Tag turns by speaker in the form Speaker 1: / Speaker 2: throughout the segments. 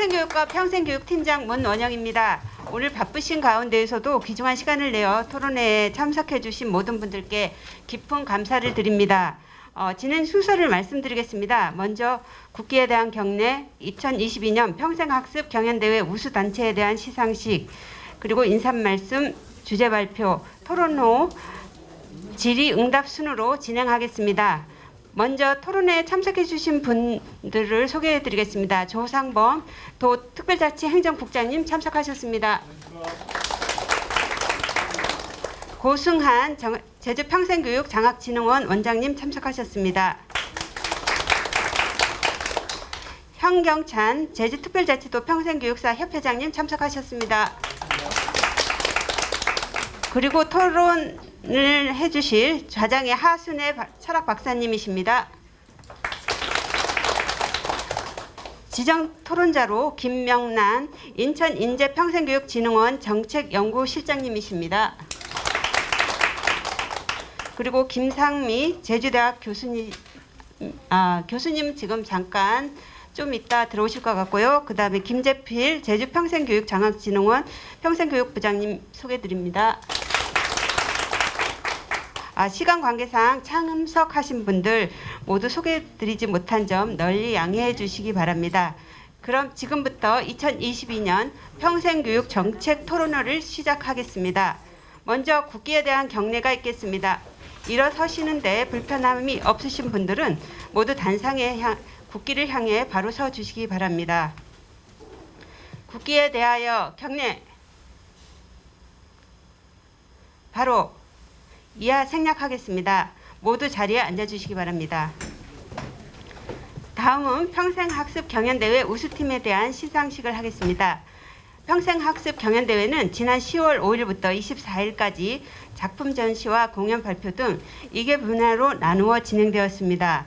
Speaker 1: 평생교육과 평생교육팀장 문원영입니다. 오늘 바쁘신 가운데에서도 귀중한 시간을 내어 토론회에 참석해 주신 모든 분들께 깊은 감사를 드립니다. 진행 순서를 말씀드리겠습니다. 먼저 국기에 대한 경례, 2022년 평생학습 경연대회 우수단체에 대한 시상식, 그리고 인사말씀, 주제 발표, 토론 후 질의응답 순으로 진행하겠습니다. 먼저 토론회에 참석해 주신 분들을 소개해 드리겠습니다. 조상범 도특별자치행정국장님 참석하셨습니다. 고승한 제주평생교육장학진흥원 원장님 참석하셨습니다. 현경찬 제주특별자치도 평생교육사 협회장님 참석하셨습니다. 그리고 토론을 해주실 좌장의 하순의 철학박사님이십니다. 지정 토론자로 김명란 인천인재평생교육진흥원 정책연구실장님이십니다. 그리고 김상미 제주대학 교수님 지금 잠깐 좀 이따 들어오실 것 같고요. 그 다음에 김재필 제주평생교육장학진흥원 평생교육부장님 소개드립니다. 시간 관계상 참석하신 분들 모두 소개드리지 못한 점 널리 양해해 주시기 바랍니다. 그럼 지금부터 2022년 평생교육 정책 토론회를 시작하겠습니다. 먼저 국기에 대한 경례가 있겠습니다. 일어서시는데 불편함이 없으신 분들은 모두 단상에 국기를 향해 바로 서 주시기 바랍니다. 국기에 대하여 경례. 바로 이하 생략하겠습니다. 모두 자리에 앉아주시기 바랍니다. 다음은 평생학습 경연대회 우수팀에 대한 시상식을 하겠습니다. 평생학습 경연대회는 지난 10월 5일부터 24일까지 작품 전시와 공연 발표 등 2개 분야로 나누어 진행되었습니다.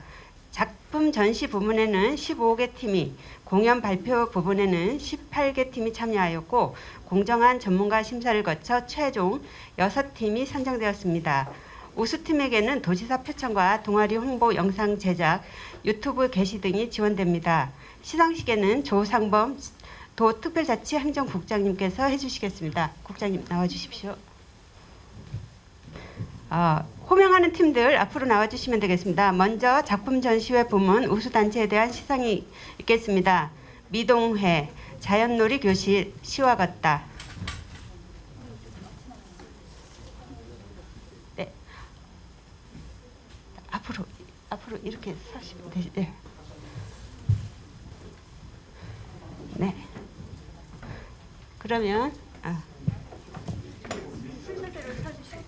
Speaker 1: 작품 전시 부분에는 15개 팀이, 공연 발표 부분에는 18개 팀이 참여하였고 공정한 전문가 심사를 거쳐 최종 6팀이 선정되었습니다. 우수팀에게는 도지사 표창과 동아리 홍보 영상 제작, 유튜브 게시 등이 지원됩니다. 시상식에는 조상범 도특별자치행정국장님께서 해주시겠습니다. 국장님 나와주십시오. 호명하는 팀들 앞으로 나와주시면 되겠습니다. 먼저 작품 전시회 부문 우수단체에 대한 시상이 있겠습니다. 미동회, 자연놀이 교실, 시와 같다. 네, 앞으로 이렇게 서시면 되죠. 네. 네. 그러면 순서대로 서주시면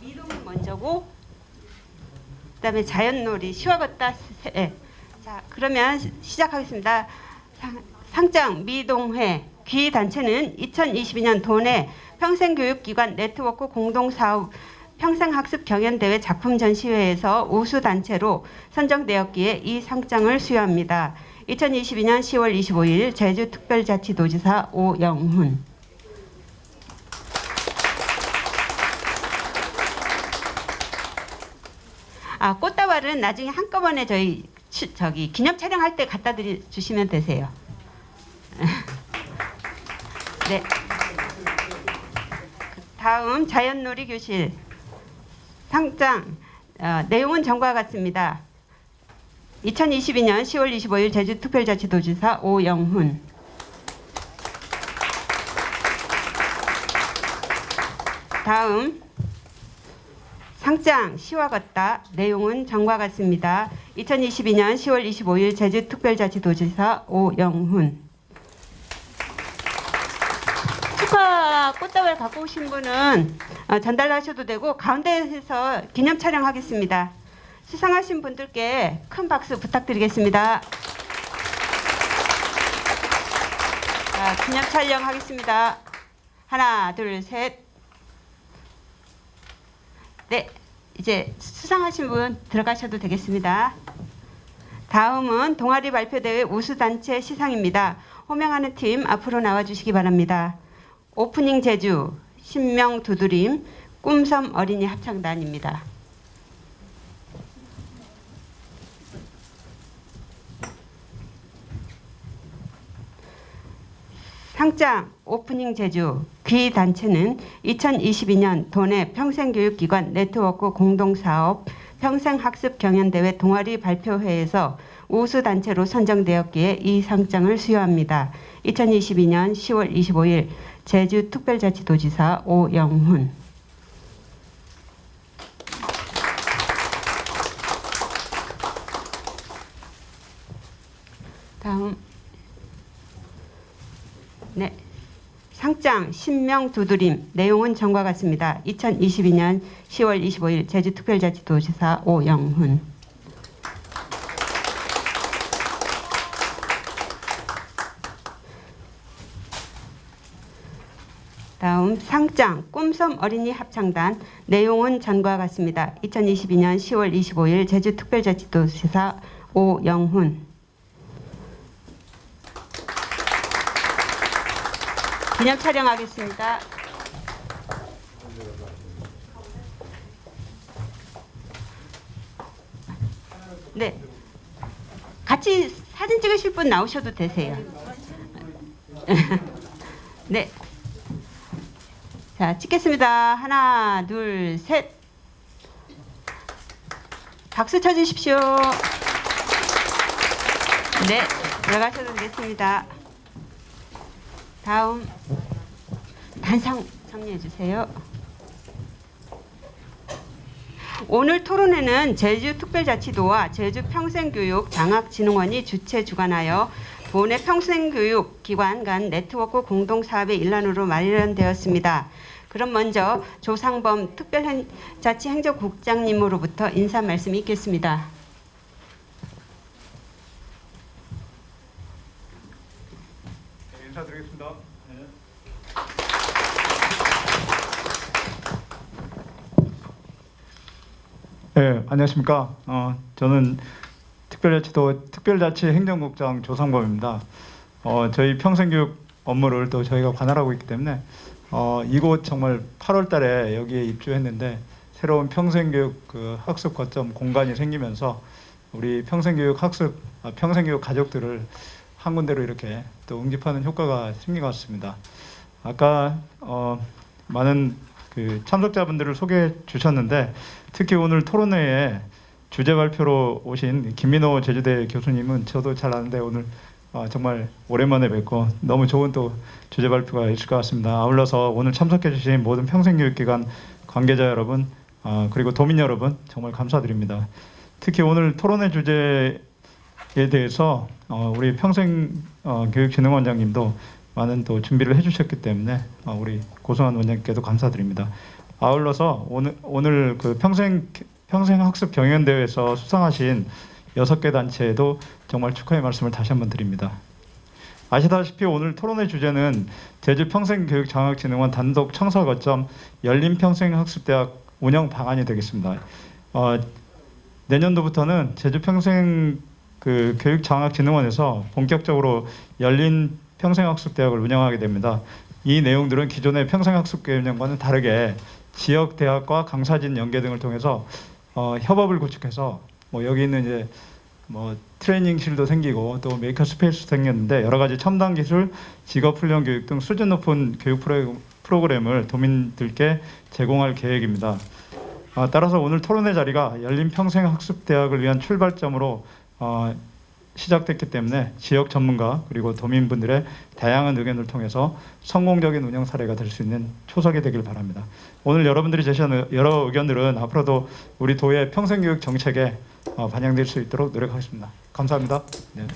Speaker 1: 미동은 먼저고, 그다음에 자연놀이, 시와 같다. 네. 자, 그러면 시작하겠습니다. 상장 미동회 기단체는 2022년 도내 평생교육기관 네트워크 공동사업 평생학습 경연대회 작품 전시회에서 우수단체로 선정되었기에 이 상장을 수여합니다. 2022년 10월 25일 제주특별자치도지사 오영훈. 꽃다발은 나중에 한꺼번에 저기 기념 촬영할 때 갖다 주시면 되세요. 네. 다음 자연놀이 교실 상장 내용은 전과 같습니다. 2022년 10월 25일 제주특별자치도지사 오영훈. 다음 상장 시와 같다. 내용은 전과 같습니다. 2022년 10월 25일 제주특별자치도지사 오영훈. 축하 꽃다발 갖고 오신 분은 전달하셔도 되고 가운데에서 기념 촬영하겠습니다. 수상하신 분들께 큰 박수 부탁드리겠습니다. 기념 촬영하겠습니다. 하나, 둘, 셋. 네, 이제 수상하신 분 들어가셔도 되겠습니다. 다음은 동아리 발표대회 우수단체 시상입니다. 호명하는 팀 앞으로 나와주시기 바랍니다. 오프닝 제주, 신명 두드림, 꿈섬 어린이 합창단입니다. 상장 오프닝 제주 귀 단체는 2022년 도내 평생교육기관 네트워크 공동사업 평생학습경연대회 동아리 발표회에서 우수단체로 선정되었기에 이 상장을 수여합니다. 2022년 10월 25일 제주특별자치도지사 오영훈. 다음. 네. 상장 신명 두드림 내용은 전과 같습니다. 2022년 10월 25일 제주특별자치도지사 오영훈. 다음 상장 꿈섬 어린이 합창단 내용은 전과 같습니다. 2022년 10월 25일 제주특별자치도지사 오영훈. 기념 촬영하겠습니다. 네, 같이 사진 찍으실 분 나오셔도 되세요. 네, 자 찍겠습니다. 하나, 둘, 셋. 박수 쳐주십시오. 네, 들어가셔도 되겠습니다. 다음 단상 참여해 주세요. 오늘 토론회는 제주특별자치도와 제주평생교육장학진흥원이 주최 주관하여 도내 평생교육 기관 간 네트워크 공동사업의 일환으로 마련되었습니다. 그럼 먼저 조상범 특별자치행정국장님으로부터 인사 말씀이 있겠습니다.
Speaker 2: 인사드리겠습니다. 네, 안녕하십니까. 저는 특별자치행정국장 조상범입니다. 저희 평생교육 업무를 또 저희가 관할하고 있기 때문에 이곳 정말 8월달에 여기에 입주했는데 새로운 평생교육 학습 거점 공간이 생기면서 우리 평생교육 가족들을 한 군데로 이렇게 또 응집하는 효과가 생긴 것 같습니다. 아까 많은 참석자분들을 소개해 주셨는데 특히 오늘 토론회에 주제 발표로 오신 김민호 제주대 교수님은 저도 잘 아는데 오늘 정말 오랜만에 뵙고 너무 좋은 또 주제 발표가 있을 것 같습니다. 아울러서 오늘 참석해 주신 모든 평생교육기관 관계자 여러분 그리고 도민 여러분 정말 감사드립니다. 특히 오늘 토론회 주제에 대해서 우리 평생교육진흥원장님도 많은 또 준비를 해주셨기 때문에 우리 고승환 원장님께도 감사드립니다. 아울러서 오늘 그 평생학습경연대회에서 수상하신 6개 단체에도 정말 축하의 말씀을 다시 한번 드립니다. 아시다시피 오늘 토론회 주제는 제주평생교육장학진흥원 단독 청사 거점 열린평생학습대학 운영 방안이 되겠습니다. 내년도부터는 제주평생 교육장학진흥원에서 본격적으로 열린 평생학습대학을 운영하게 됩니다. 이 내용들은 기존의 평생학습교육과는 다르게 지역 대학과 강사진 연계 등을 통해서 협업을 구축해서 여기 있는 이제 트레이닝실도 생기고 또 메이커 스페이스도 생겼는데 여러 가지 첨단 기술, 직업 훈련 교육 등 수준 높은 교육 프로그램을 도민들께 제공할 계획입니다. 따라서 오늘 토론회 자리가 열린 평생학습대학을 위한 출발점으로 시작됐기 때문에 지역 전문가 그리고 도민분들의 다양한 의견을 통해서 성공적인 운영 사례가 될 수 있는 초석이 되길 바랍니다. 오늘 여러분들이 제시한 여러 의견들은 앞으로도 우리 도의 평생교육 정책에 반영될 수 있도록 노력하겠습니다. 감사합니다. 네.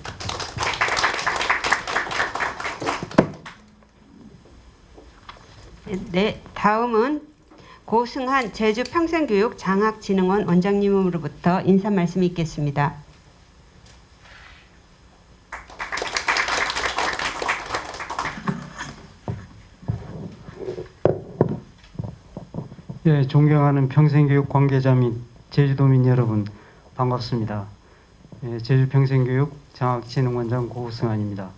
Speaker 1: 네, 다음은 고승한 제주평생교육장학진흥원 원장님으로부터 인사 말씀이 있겠습니다.
Speaker 3: 예, 존경하는 평생교육 관계자 및 제주도민 여러분 반갑습니다. 예, 제주평생교육장학진흥원장 고승환입니다.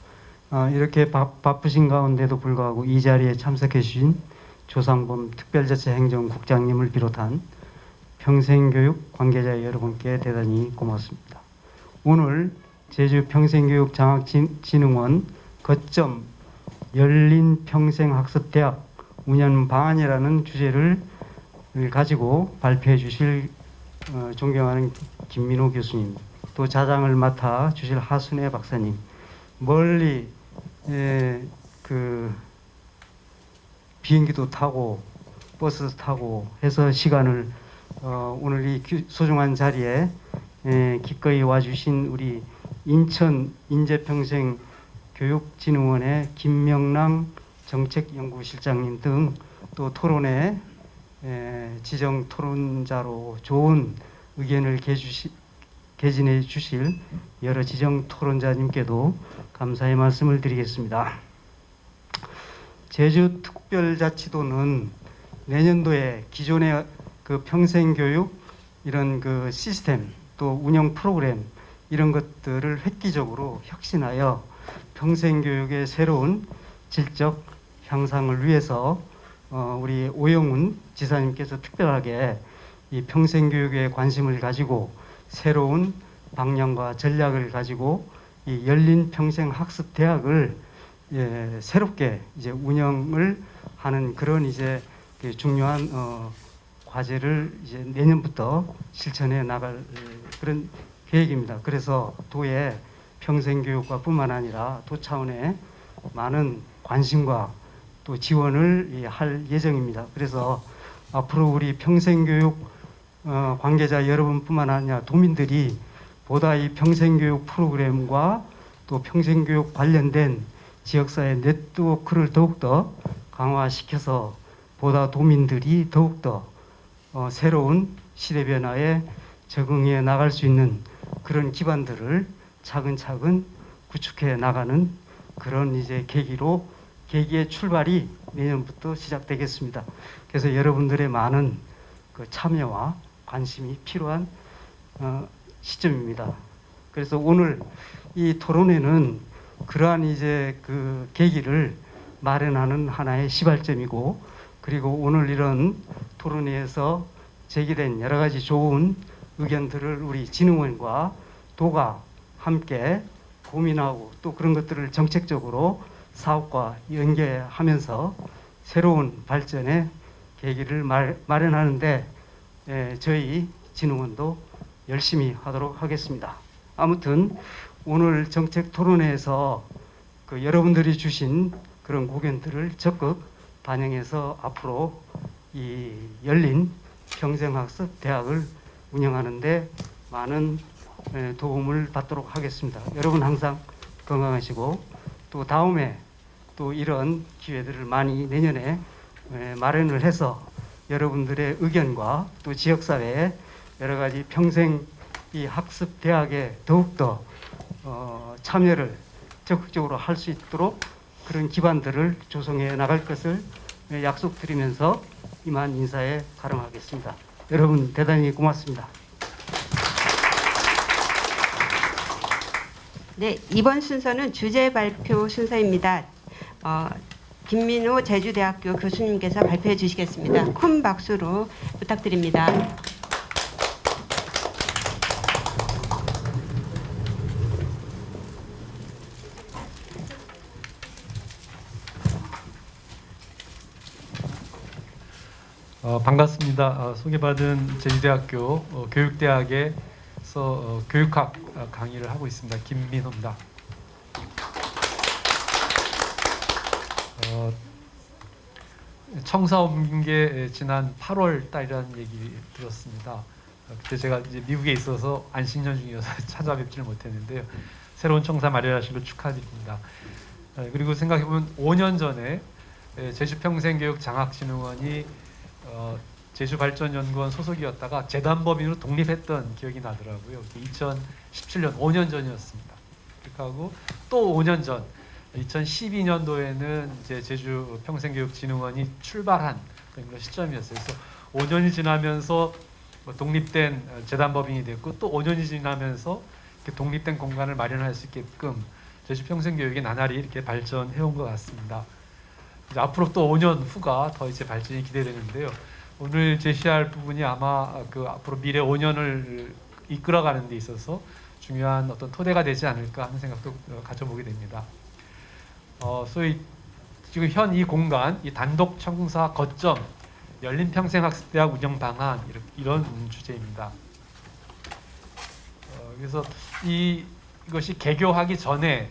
Speaker 3: 이렇게 바쁘신 가운데도 불구하고 이 자리에 참석해 주신 조상범 특별자치행정국장님을 비롯한 평생교육 관계자 여러분께 대단히 고맙습니다. 오늘 제주평생교육장학진흥원 거점 열린 평생학습대학 운영 방안이라는 주제를 가지고 발표해 주실 존경하는 김민호 교수님, 또 자장을 맡아 주실 하순애 박사님, 멀리 그 비행기도 타고 버스 타고 해서 시간을 오늘 이 소중한 자리에 기꺼이 와주신 우리 인천 인재평생 교육진흥원의 김명랑 정책연구실장님 등 또 토론회 지정 토론자로 좋은 의견을 개진해 주실 여러 지정 토론자님께도 감사의 말씀을 드리겠습니다. 제주특별자치도는 내년도에 기존의 그 평생교육 이런 그 시스템 또 운영 프로그램 이런 것들을 획기적으로 혁신하여 평생교육의 새로운 질적 향상을 위해서 우리 오영훈 지사님께서 특별하게 이 평생교육에 관심을 가지고 새로운 방향과 전략을 가지고 이 열린 평생학습대학을 새롭게 이제 운영을 하는 그런 이제 중요한 과제를 이제 내년부터 실천해 나갈 그런 계획입니다. 그래서 도의 평생교육과뿐만 아니라 도 차원의 많은 관심과 또 지원을 할 예정입니다. 그래서 앞으로 우리 평생교육 관계자 여러분뿐만 아니라 도민들이 보다 이 평생교육 프로그램과 또 평생교육 관련된 지역사회 네트워크를 더욱더 강화시켜서 보다 도민들이 더욱더 새로운 시대 변화에 적응해 나갈 수 있는 그런 기반들을 차근차근 구축해 나가는 그런 이제 계기의 출발이 내년부터 시작되겠습니다. 그래서 여러분들의 많은 그 참여와 관심이 필요한 시점입니다. 그래서 오늘 이 토론회는 그러한 이제 그 계기를 마련하는 하나의 시발점이고, 그리고 오늘 이런 토론회에서 제기된 여러 가지 좋은 의견들을 우리 진흥원과 도가 함께 고민하고 또 그런 것들을 정책적으로 사업과 연계하면서 새로운 발전의 계기를 마련하는데 저희 진흥원도 열심히 하도록 하겠습니다. 아무튼 오늘 정책 토론회에서 그 여러분들이 주신 그런 고견들을 적극 반영해서 앞으로 이 열린 평생학습 대학을 운영하는데 많은 도움을 받도록 하겠습니다. 여러분 항상 건강하시고 또 다음에 또 이런 기회들을 많이 내년에 마련을 해서 여러분들의 의견과 또 지역사회의 여러 가지 평생 이 학습 대학에 더욱더 참여를 적극적으로 할 수 있도록 그런 기반들을 조성해 나갈 것을 약속드리면서 이만 인사에 가름하겠습니다. 여러분 대단히 고맙습니다.
Speaker 1: 네, 이번 순서는 주제 발표 순서입니다. 김민호 제주대학교 교수님께서 발표해 주시겠습니다. 큰 박수로 부탁드립니다.
Speaker 4: 반갑습니다. 소개받은 제주대학교 교육대학에서 교육학 강의를 하고 있습니다. 김민호입니다. 청사 옮긴 게 지난 8월 달이라는 얘기 들었습니다. 그때 제가 이제 미국에 있어서 안식년 중이어서 찾아뵙지를 못했는데요. 새로운 청사 마련하신 걸 축하드립니다. 그리고 생각해보면 5년 전에 제주평생교육장학진흥원이 제주발전연구원 소속이었다가 재단법인으로 독립했던 기억이 나더라고요. 2017년 5년 전이었습니다. 그렇게 하고 또 5년 전 2012년도에는 이제 제주평생교육진흥원이 출발한 그런 시점이었어요. 그래서 5년이 지나면서 독립된 재단법인이 됐고 또 5년이 지나면서 이렇게 독립된 공간을 마련할 수 있게끔 제주평생교육이 나날이 이렇게 발전해온 것 같습니다. 이제 앞으로 또 5년 후가 더 이제 발전이 기대되는데요. 오늘 제시할 부분이 아마 그 앞으로 미래 5년을 이끌어가는 데 있어서 중요한 어떤 토대가 되지 않을까 하는 생각도 가져보게 됩니다. 소위 지금 현 이 공간, 이 단독 청사 거점, 열린 평생학습대학 운영 방안 이런 주제입니다. 그래서 이것이 개교하기 전에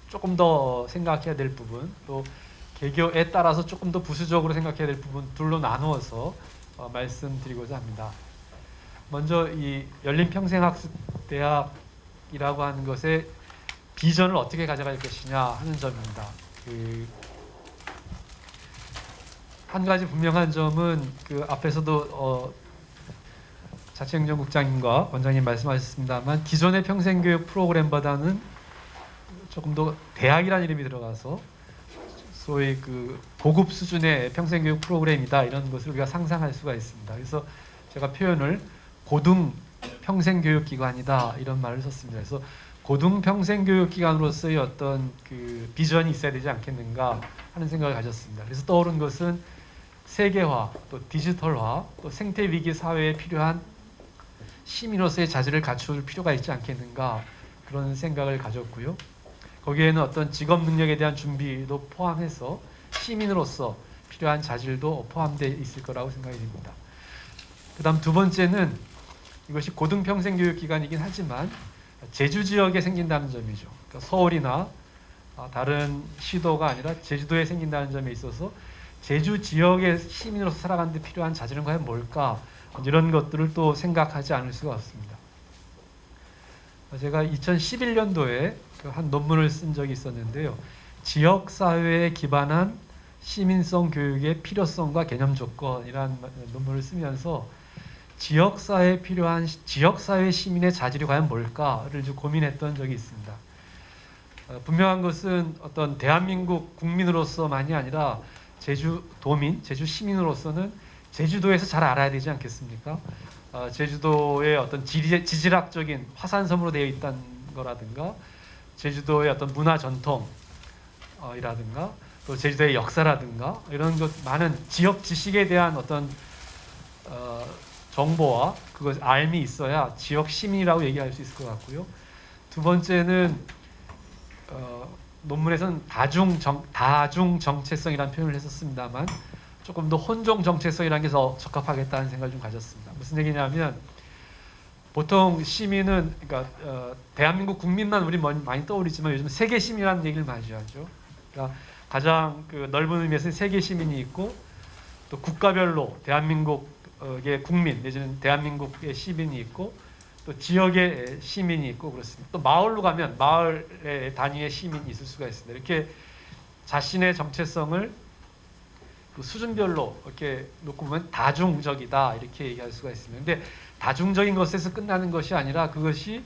Speaker 4: 조금 더 생각해야 될 부분, 또 개교에 따라서 조금 더 부수적으로 생각해야 될 부분 둘로 나누어서 말씀드리고자 합니다. 먼저 이 열린 평생학습대학이라고 하는 것의 비전을 어떻게 가져갈 것이냐 하는 점입니다. 한 가지 분명한 점은 앞에서도 자치행정국장님과 원장님 말씀하셨습니다만 기존의 평생교육 프로그램보다는 조금 더 대학이라는 이름이 들어가서 소위 고급 수준의 평생교육 프로그램이다 이런 것을 우리가 상상할 수가 있습니다. 그래서 제가 표현을 고등 평생교육기관이다 이런 말을 썼습니다. 그래서 고등 평생교육기관으로서의 어떤 비전이 있어야 되지 않겠는가 하는 생각을 가졌습니다. 그래서 떠오른 것은 세계화, 또 디지털화, 또 생태위기 사회에 필요한 시민으로서의 자질을 갖출 필요가 있지 않겠는가 그런 생각을 가졌고요. 거기에는 어떤 직업 능력에 대한 준비도 포함해서 시민으로서 필요한 자질도 포함되어 있을 거라고 생각이 됩니다. 그 다음 두 번째는 이것이 고등평생교육기관이긴 하지만 제주 지역에 생긴다는 점이죠. 그러니까 서울이나 다른 시도가 아니라 제주도에 생긴다는 점에 있어서 제주 지역의 시민으로서 살아가는 데 필요한 자질은 과연 뭘까? 이런 것들을 또 생각하지 않을 수가 없습니다. 제가 2011년도에 한 논문을 쓴 적이 있었는데요. 지역사회에 기반한 시민성 교육의 필요성과 개념 조건이라는 논문을 쓰면서 지역사회에 필요한 지역사회 시민의 자질이 과연 뭘까를 좀 고민했던 적이 있습니다. 분명한 것은 어떤 대한민국 국민으로서만이 아니라 제주도민, 제주 시민으로서는 제주도에서 잘 알아야 되지 않겠습니까? 제주도의 어떤 지질학적인 화산섬으로 되어 있다는 거라든가 제주도의 어떤 문화 전통이라든가 또 제주도의 역사라든가 이런 것 많은 지역 지식에 대한 어떤 정보와 그것 알미 있어야 지역 시민이라고 얘기할 수 있을 것 같고요. 두 번째는 논문에서는 다중 정체성이라는 표현을 했었습니다만 조금 더 혼종 정체성이라는 게 더 적합하겠다는 생각을 좀 가졌습니다. 무슨 얘기냐면 보통 시민은 그러니까 대한민국 국민만 우리 많이 떠오르지만 요즘 세계 시민이라는 얘기를 많이 하죠. 그러니까 가장 넓은 의미에서 세계 시민이 있고 또 국가별로 대한민국의 국민 내지는 대한민국의 시민이 있고 또 지역의 시민이 있고 그렇습니다. 또 마을로 가면 마을의 단위의 시민이 있을 수가 있습니다. 이렇게 자신의 정체성을 수준별로 이렇게 놓고 보면 다중적이다 이렇게 얘기할 수가 있습니다. 근데 다중적인 것에서 끝나는 것이 아니라 그것이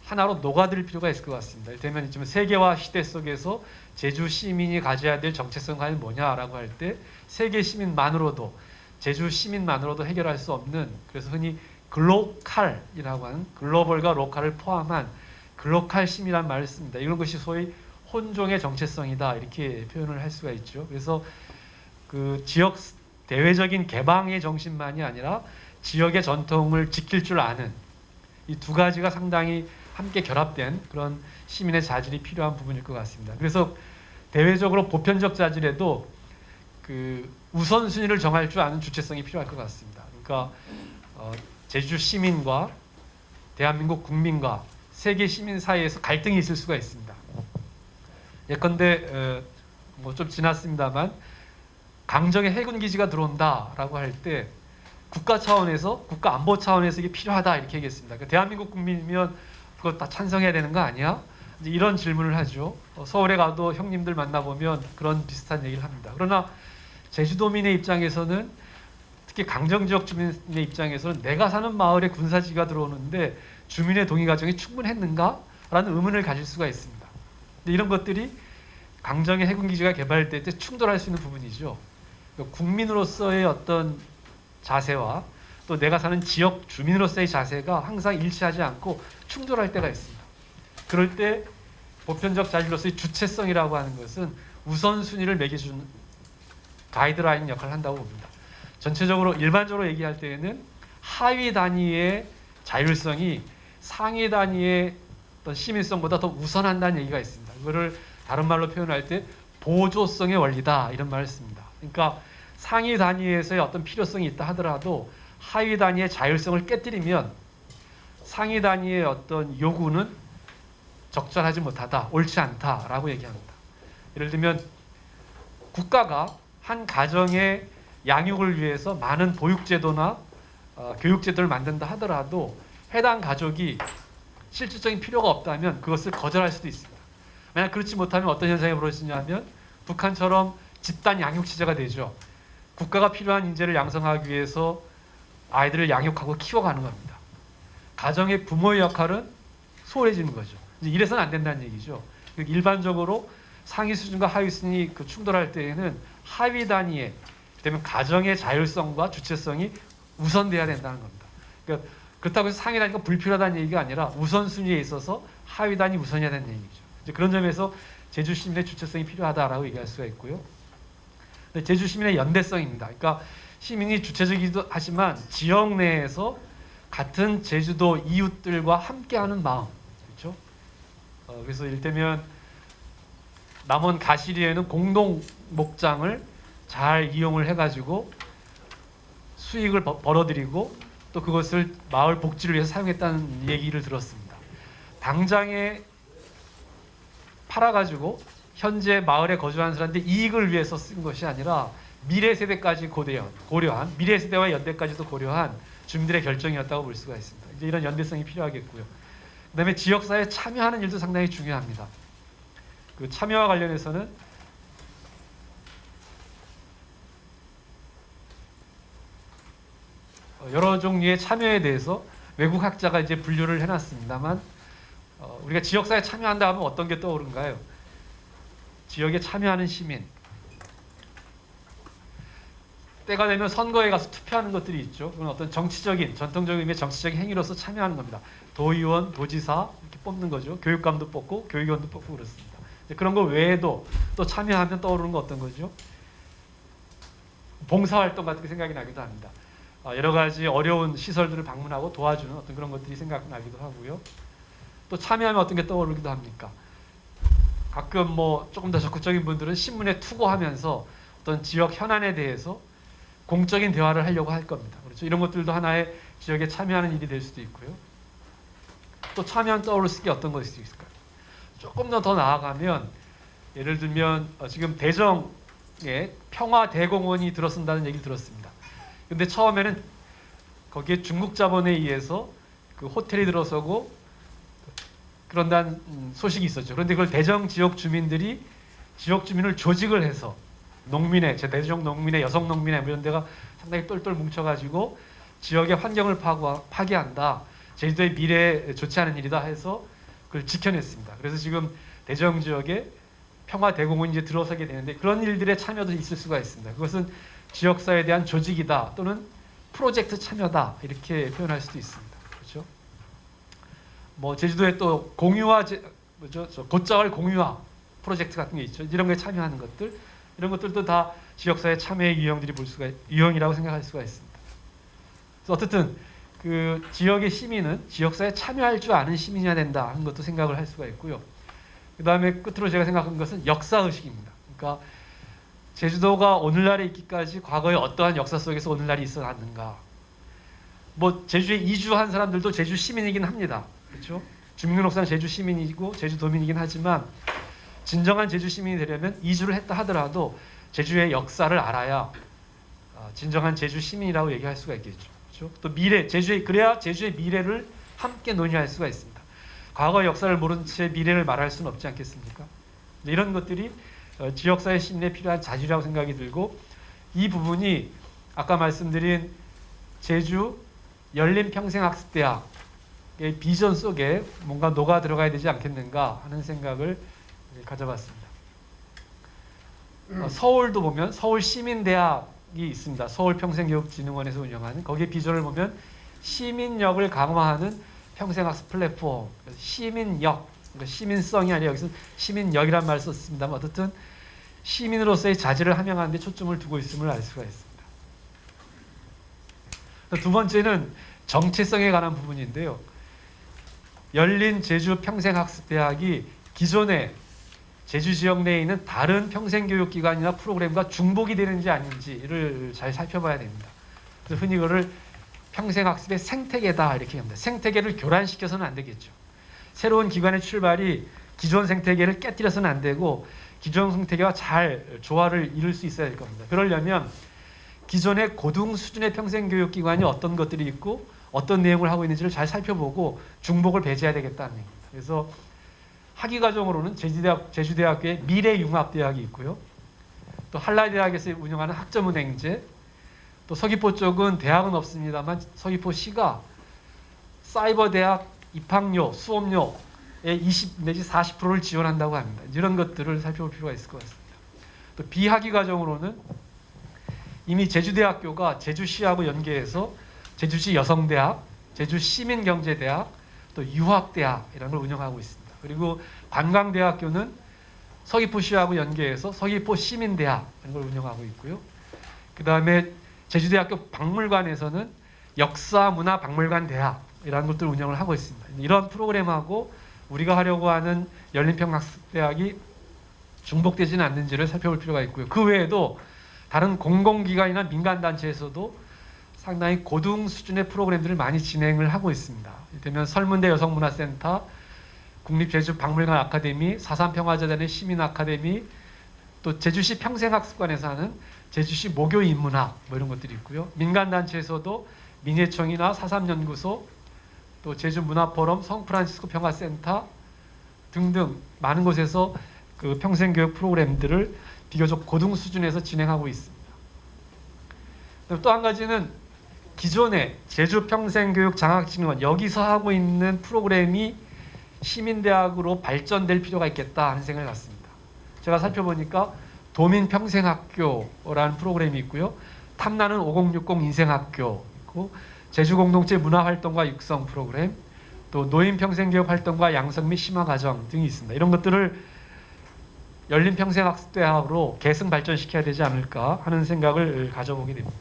Speaker 4: 하나로 녹아들 필요가 있을 것 같습니다. 이를테면 지금 세계화 시대 속에서 제주 시민이 가져야 될 정체성은 과연 뭐냐라고 할 때 세계 시민만으로도 제주 시민만으로도 해결할 수 없는 그래서 흔히 글로컬이라고 하는 글로벌과 로컬을 포함한 글로컬 시민이라는 말을 씁니다. 이런 것이 소위 혼종의 정체성이다 이렇게 표현을 할 수가 있죠. 그래서 지역 대외적인 개방의 정신만이 아니라 지역의 전통을 지킬 줄 아는 이 두 가지가 상당히 함께 결합된 그런 시민의 자질이 필요한 부분일 것 같습니다. 그래서 대외적으로 보편적 자질에도 우선순위를 정할 줄 아는 주체성이 필요할 것 같습니다. 그러니까 제주 시민과 대한민국 국민과 세계 시민 사이에서 갈등이 있을 수가 있습니다. 예컨대 좀 지났습니다만 강정에 해군 기지가 들어온다라고 할 때 국가 차원에서 국가 안보 차원에서 이게 필요하다 이렇게 얘기했습니다. 그러니까 대한민국 국민이면 그거 다 찬성해야 되는 거 아니야? 이제 이런 질문을 하죠. 서울에 가도 형님들 만나보면 그런 비슷한 얘기를 합니다. 그러나 제주도민의 입장에서는 특히 강정 지역 주민의 입장에서는 내가 사는 마을에 군사지가 들어오는데 주민의 동의 과정이 충분했는가? 라는 의문을 가질 수가 있습니다. 근데 이런 것들이 강정의 해군기지가 개발될 때 충돌할 수 있는 부분이죠. 그러니까 국민으로서의 어떤 자세와 또 내가 사는 지역 주민으로서의 자세가 항상 일치하지 않고 충돌할 때가 있습니다. 그럴 때 보편적 자질로서의 주체성이라고 하는 것은 우선순위를 매겨주는 가이드라인 역할을 한다고 봅니다. 전체적으로 일반적으로 얘기할 때에는 하위 단위의 자율성이 상위 단위의 어떤 시민성보다 더 우선한다는 얘기가 있습니다. 그거를 다른 말로 표현할 때 보조성의 원리다 이런 말을 씁니다. 그러니까 상위 단위에서의 어떤 필요성이 있다 하더라도 하위 단위의 자율성을 깨뜨리면 상위 단위의 어떤 요구는 적절하지 못하다, 옳지 않다라고 얘기합니다. 예를 들면 국가가 한 가정의 양육을 위해서 많은 보육제도나 교육제도를 만든다 하더라도 해당 가족이 실질적인 필요가 없다면 그것을 거절할 수도 있습니다. 만약 그렇지 못하면 어떤 현상이 벌어지냐면 북한처럼 집단 양육 체제가 되죠. 국가가 필요한 인재를 양성하기 위해서 아이들을 양육하고 키워가는 겁니다. 가정의 부모의 역할은 소홀해지는 거죠. 이제 이래서는 안 된다는 얘기죠. 일반적으로 상위 수준과 하위 수준이 충돌할 때에는 하위 단위의 그다음에 가정의 자율성과 주체성이 우선돼야 된다는 겁니다. 그러니까 그렇다고 해서 상위 단위가 불필요하다는 얘기가 아니라 우선순위에 있어서 하위 단위 우선해야 된다는 얘기죠. 이제 그런 점에서 제주 시민의 주체성이 필요하다라고 얘기할 수가 있고요. 제주 시민의 연대성입니다. 그러니까 시민이 주체적이기도 하지만 지역 내에서 같은 제주도 이웃들과 함께하는 마음, 그렇죠? 그래서 이를테면 남원 가시리에는 공동 목장을 잘 이용을 해가지고 수익을 벌어들이고 또 그것을 마을 복지를 위해서 사용했다는 얘기를 들었습니다. 당장에 팔아가지고 현재 마을에 거주하는 사람들 이익을 위해서 쓴 것이 아니라 미래 세대까지 고려한 미래 세대와 연대까지도 고려한 주민들의 결정이었다고 볼 수가 있습니다. 이제 이런 연대성이 필요하겠고요. 그다음에 지역사회에 참여하는 일도 상당히 중요합니다. 그 참여와 관련해서는 여러 종류의 참여에 대해서 외국 학자가 이제 분류를 해놨습니다만 우리가 지역사회에 참여한다 하면 어떤 게 떠오른가요? 지역에 참여하는 시민, 때가 되면 선거에 가서 투표하는 것들이 있죠. 그건 어떤 정치적인, 전통적인 의미의 정치적인 행위로서 참여하는 겁니다. 도의원, 도지사 이렇게 뽑는 거죠. 교육감도 뽑고 교육위원도 뽑고 그렇습니다. 그런 거 외에도 또 참여하면 떠오르는 거 어떤 거죠? 봉사활동 같은 게 생각이 나기도 합니다. 여러 가지 어려운 시설들을 방문하고 도와주는 어떤 그런 것들이 생각나기도 하고요. 또 참여하면 어떤 게 떠오르기도 합니까? 가끔 뭐 조금 더 적극적인 분들은 신문에 투고하면서 어떤 지역 현안에 대해서 공적인 대화를 하려고 할 겁니다. 그렇죠? 이런 것들도 하나의 지역에 참여하는 일이 될 수도 있고요. 또 참여한 떠오를 수 있게 어떤 것이 있을까요? 조금 더 나아가면 예를 들면 지금 대정에 평화대공원이 들어선다는 얘기를 들었습니다. 근데 처음에는 거기에 중국 자본에 의해서 그 호텔이 들어서고 그런다는 소식이 있었죠. 그런데 그걸 대정 지역 주민들이 지역 주민을 조직을 해서 농민회, 대정 농민회, 여성 농민회 이런 데가 상당히 똘똘 뭉쳐가지고 지역의 환경을 파괴한다. 제주도의 미래에 좋지 않은 일이다 해서 그걸 지켜냈습니다. 그래서 지금 대정 지역에 평화대공원이 이제 들어서게 되는데 그런 일들의 참여도 있을 수가 있습니다. 그것은 지역사회에 대한 조직이다 또는 프로젝트 참여다 이렇게 표현할 수도 있습니다. 그렇죠? 뭐 제주도에 또 공유화, 곶자월 공유화 프로젝트 같은 게 있죠. 이런 거에 참여하는 것들, 이런 것들도 다 지역사회 참여의 유형이라고 생각할 수가 있습니다. 그래서 어쨌든 그 지역의 시민은 지역사회에 참여할 줄 아는 시민이어야 된다 하는 것도 생각을 할 수가 있고요. 그 다음에 끝으로 제가 생각한 것은 역사의식입니다. 그러니까 제주도가 오늘날에 있기까지 과거에 어떠한 역사 속에서 오늘날이 있어왔는가. 뭐 제주에 이주한 사람들도 제주 시민이긴 합니다. 그렇죠? 주민등록상 제주 시민이고 제주도민이긴 하지만 진정한 제주 시민이 되려면 이주를 했다 하더라도 제주의 역사를 알아야 진정한 제주 시민이라고 얘기할 수가 있겠죠. 그렇죠? 또 그래야 제주의 미래를 함께 논의할 수가 있습니다. 과거 역사를 모른 채 미래를 말할 수는 없지 않겠습니까? 이런 것들이 지역사회 시민에 필요한 자질이라고 생각이 들고 이 부분이 아까 말씀드린 제주 열린평생학습대학의 비전 속에 뭔가 녹아 들어가야 되지 않겠는가 하는 생각을 가져봤습니다. 서울도 보면 서울시민대학이 있습니다. 서울평생교육진흥원에서 운영하는 거기에 비전을 보면 시민력을 강화하는 평생학습 플랫폼, 시민력, 그러니까 시민성이 아니라 여기서 시민력이란 말을 썼습니다만 어쨌든 시민으로서의 자질을 함양하는 데 초점을 두고 있음을 알 수가 있습니다. 두 번째는 정체성에 관한 부분인데요. 열린 제주 평생학습대학이 기존에 제주 지역 내에 있는 다른 평생교육기관이나 프로그램과 중복이 되는지 아닌지를 잘 살펴봐야 됩니다. 그래서 흔히 이거를 평생학습의 생태계다 이렇게 합니다. 생태계를 교란시켜서는 안 되겠죠. 새로운 기관의 출발이 기존 생태계를 깨뜨려서는 안 되고 기존 생태계와 잘 조화를 이룰 수 있어야 될 겁니다. 그러려면 기존의 고등 수준의 평생교육기관이 어떤 것들이 있고 어떤 내용을 하고 있는지를 잘 살펴보고 중복을 배제해야 되겠다는 얘기입니다. 그래서 학위과정으로는 제주대학교의 미래융합대학이 있고요. 또 한라대학에서 운영하는 학점은행제, 또 서귀포 쪽은 대학은 없습니다만 서귀포시가 사이버대학 입학료, 수업료의 20 내지 40%를 지원한다고 합니다. 이런 것들을 살펴볼 필요가 있을 것 같습니다. 또 비학위 과정으로는 이미 제주대학교가 제주시하고 연계해서 제주시 여성대학, 제주시민경제대학, 또 유학대학 이런 걸 운영하고 있습니다. 그리고 관광대학교는 서귀포시하고 연계해서 서귀포시민대학 이런 걸 운영하고 있고요. 그 다음에 제주대학교 박물관에서는 역사문화박물관대학이라는 것들을 운영을 하고 있습니다. 이런 프로그램하고 우리가 하려고 하는 열린평학습대학이 중복되지는 않는지를 살펴볼 필요가 있고요. 그 외에도 다른 공공기관이나 민간단체에서도 상당히 고등 수준의 프로그램들을 많이 진행을 하고 있습니다. 이를테면 설문대 여성문화센터, 국립제주박물관 아카데미, 사산평화재단의 시민아카데미, 또 제주시 평생학습관에서 하는 제주시 모교인문학 뭐 이런 것들이 있고요. 민간단체에서도 민예청이나 사삼연구소, 또 제주문화포럼, 성프란시스코 평화센터 등등 많은 곳에서 그 평생교육 프로그램들을 비교적 고등 수준에서 진행하고 있습니다. 또 한 가지는 기존의 제주평생교육 장학진흥원 여기서 하고 있는 프로그램이 시민대학으로 발전될 필요가 있겠다 하는 생각이 났습니다. 제가 살펴보니까 도민평생학교라는 프로그램이 있고요. 탐나는 5060 인생학교 있고 제주공동체 문화활동과 육성 프로그램, 또 노인평생교육 활동과 양성 및 심화과정 등이 있습니다. 이런 것들을 열린평생학습대학으로 계승 발전시켜야 되지 않을까 하는 생각을 가져보게 됩니다.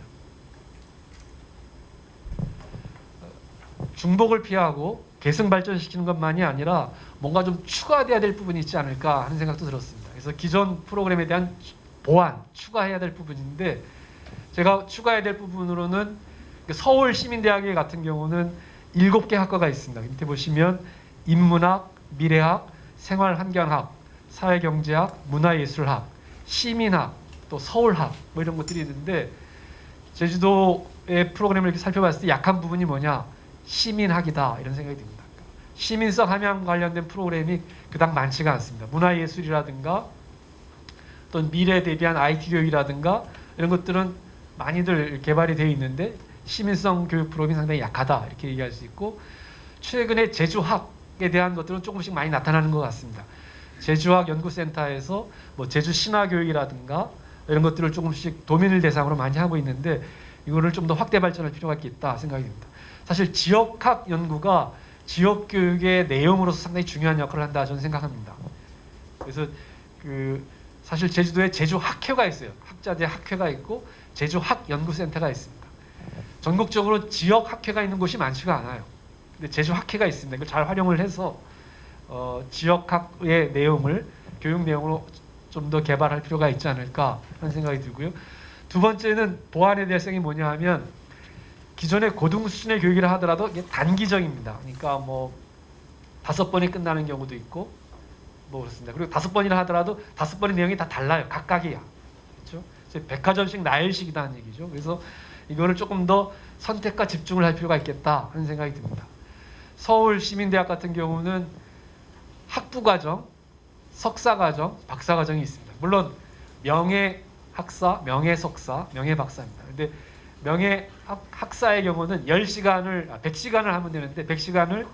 Speaker 4: 중복을 피하고 계승 발전시키는 것만이 아니라 뭔가 좀 추가돼야 될 부분이 있지 않을까 하는 생각도 들었습니다. 그래서 기존 프로그램에 대한 보완, 추가해야 될 부분인데 제가 추가해야 될 부분으로는 서울 시민대학의 같은 경우는 7개 학과가 있습니다. 밑에 보시면 인문학, 미래학, 생활환경학, 사회경제학, 문화예술학, 시민학, 또 서울학 뭐 이런 것들이 있는데 제주도의 프로그램을 이렇게 살펴봤을 때 약한 부분이 뭐냐? 시민학이다 이런 생각이 듭니다. 시민성 함양 관련된 프로그램이 그닥 많지가 않습니다. 문화예술이라든가 또 미래에 대비한 IT 교육이라든가 이런 것들은 많이들 개발이 되어 있는데 시민성 교육 프로그램이 상당히 약하다 이렇게 얘기할 수 있고 최근에 제주학에 대한 것들은 조금씩 많이 나타나는 것 같습니다. 제주학 연구센터에서 뭐 제주 신화교육이라든가 이런 것들을 조금씩 도민을 대상으로 많이 하고 있는데 이거를 좀 더 확대 발전할 필요가 있겠다 생각이 듭니다. 사실 지역학 연구가 지역 교육의 내용으로서 상당히 중요한 역할을 한다 저는 생각합니다. 그래서 사실 제주도에 제주학회가 있어요. 학자대 학회가 있고 제주학연구센터가 있습니다. 전국적으로 지역학회가 있는 곳이 많지가 않아요. 근데 제주학회가 있습니다. 이걸 잘 활용을 해서 지역학의 내용을 교육 내용으로 좀 더 개발할 필요가 있지 않을까 하는 생각이 들고요. 두 번째는 보완에 대한 생각이 뭐냐 하면 기존의 고등 수준의 교육이라 하더라도 이게 단기적입니다. 그러니까 뭐 5번이 끝나는 경우도 있고 뭐 그렇습니다. 그리고 5번이라 하더라도 5번의 내용이 다 달라요. 각각이야. 그렇죠? 백화점식 나열식이라는 얘기죠. 그래서 이거를 조금 더 선택과 집중을 할 필요가 있겠다 하는 생각이 듭니다. 서울 시민대학 같은 경우는 학부과정, 석사과정, 박사과정이 있습니다. 물론 명예학사, 명예석사, 명예박사입니다. 근데 명예학사의 경우는 100시간을 하면 되는데 100시간을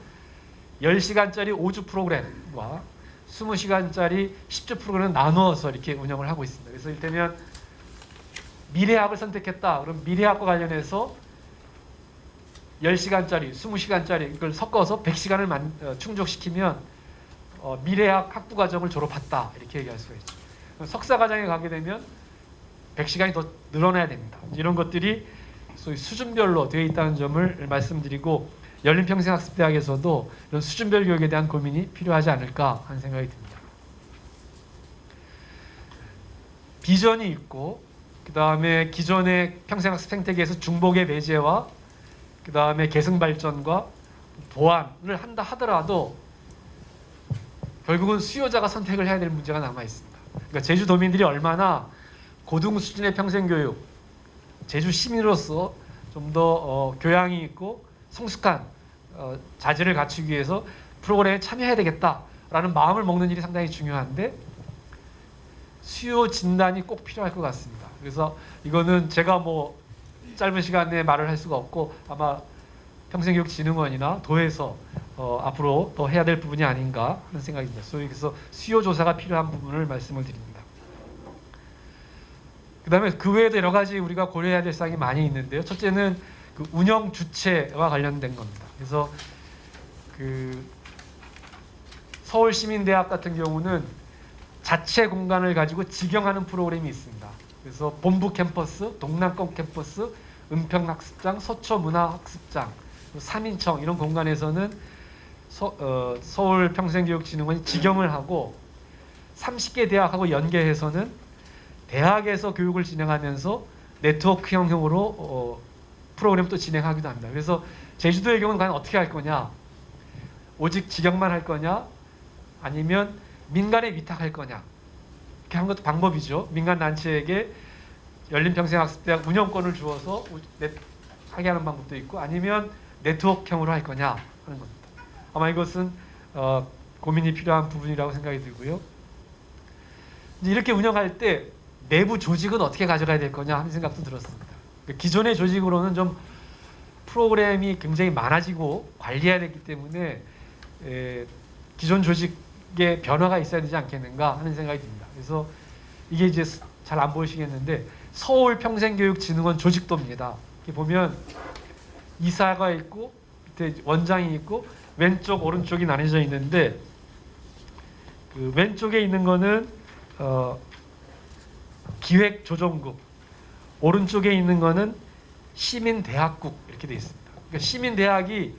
Speaker 4: 10시간짜리 5주 프로그램과 20시간짜리 10주 프로그램을 나누어서 이렇게 운영을 하고 있습니다. 그래서 이를테면 미래학을 선택했다. 그럼 미래학과 관련해서 10시간짜리, 20시간짜리 이걸 섞어서 100시간을 충족시키면 미래학 학부과정을 졸업했다. 이렇게 얘기할 수가 있죠. 석사과정에 가게 되면 100시간이 더 늘어나야 됩니다. 이런 것들이 소위 수준별로 되어 있다는 점을 말씀드리고 열린평생학습대학에서도 이런 수준별 교육에 대한 고민이 필요하지 않을까 하는 생각이 듭니다. 비전이 있고 그다음에 기존의 평생학습 생태계에서 중복의 배제와 그다음에 계승 발전과 보완을 한다 하더라도 결국은 수요자가 선택을 해야 될 문제가 남아 있습니다. 그러니까 제주도민들이 얼마나 고등 수준의 평생교육, 제주 시민으로서 좀 더 교양이 있고 성숙한 자질을 갖추기 위해서 프로그램에 참여해야 되겠다라는 마음을 먹는 일이 상당히 중요한데 수요 진단이 꼭 필요할 것 같습니다. 그래서 이거는 제가 뭐 짧은 시간 내에 말을 할 수가 없고 아마 평생교육진흥원이나 도에서 앞으로 더 해야 될 부분이 아닌가 하는 생각이 듭니다. 그래서 수요 조사가 필요한 부분을 말씀을 드립니다. 그다음에 그 외에도 여러 가지 우리가 고려해야 될 사항이 많이 있는데요. 첫째는 그 운영 주체와 관련된 겁니다. 그래서 그 서울시민대학 같은 경우는 자체 공간을 가지고 직영하는 프로그램이 있습니다. 그래서 본부 캠퍼스, 동남권 캠퍼스, 은평학습장, 서초문화학습장, 3인청 이런 공간에서는 서울평생교육진흥원이 직영을 하고 30개 대학하고 연계해서는 대학에서 교육을 진행하면서 네트워크 형식으로 프로그램도 진행하기도 합니다. 그래서 제주도의 경우는 과연 어떻게 할 거냐? 오직 직영만 할 거냐? 아니면 민간에 위탁할 거냐? 이렇게 하는 것도 방법이죠. 민간 단체에게 열린평생학습대학 운영권을 주어서 하게 하는 방법도 있고 아니면 네트워크형으로 할 거냐 하는 겁니다. 아마 이것은 고민이 필요한 부분이라고 생각이 들고요. 이렇게 운영할 때 내부 조직은 어떻게 가져가야 될 거냐 하는 생각도 들었습니다. 기존의 조직으로는 좀 프로그램이 굉장히 많아지고 관리해야 되기 때문에 기존 조직의 변화가 있어야 되지 않겠는가 하는 생각이 듭니다. 그래서 이게 이제 잘 안 보이시겠는데 서울평생교육진흥원 조직도입니다. 이렇게 보면 이사가 있고 밑에 원장이 있고 왼쪽 오른쪽이 나뉘어져 있는데 그 왼쪽에 있는 거는 기획조정국, 오른쪽에 있는 거는 시민대학국 이렇게 되어 있습니다. 그러니까 시민대학이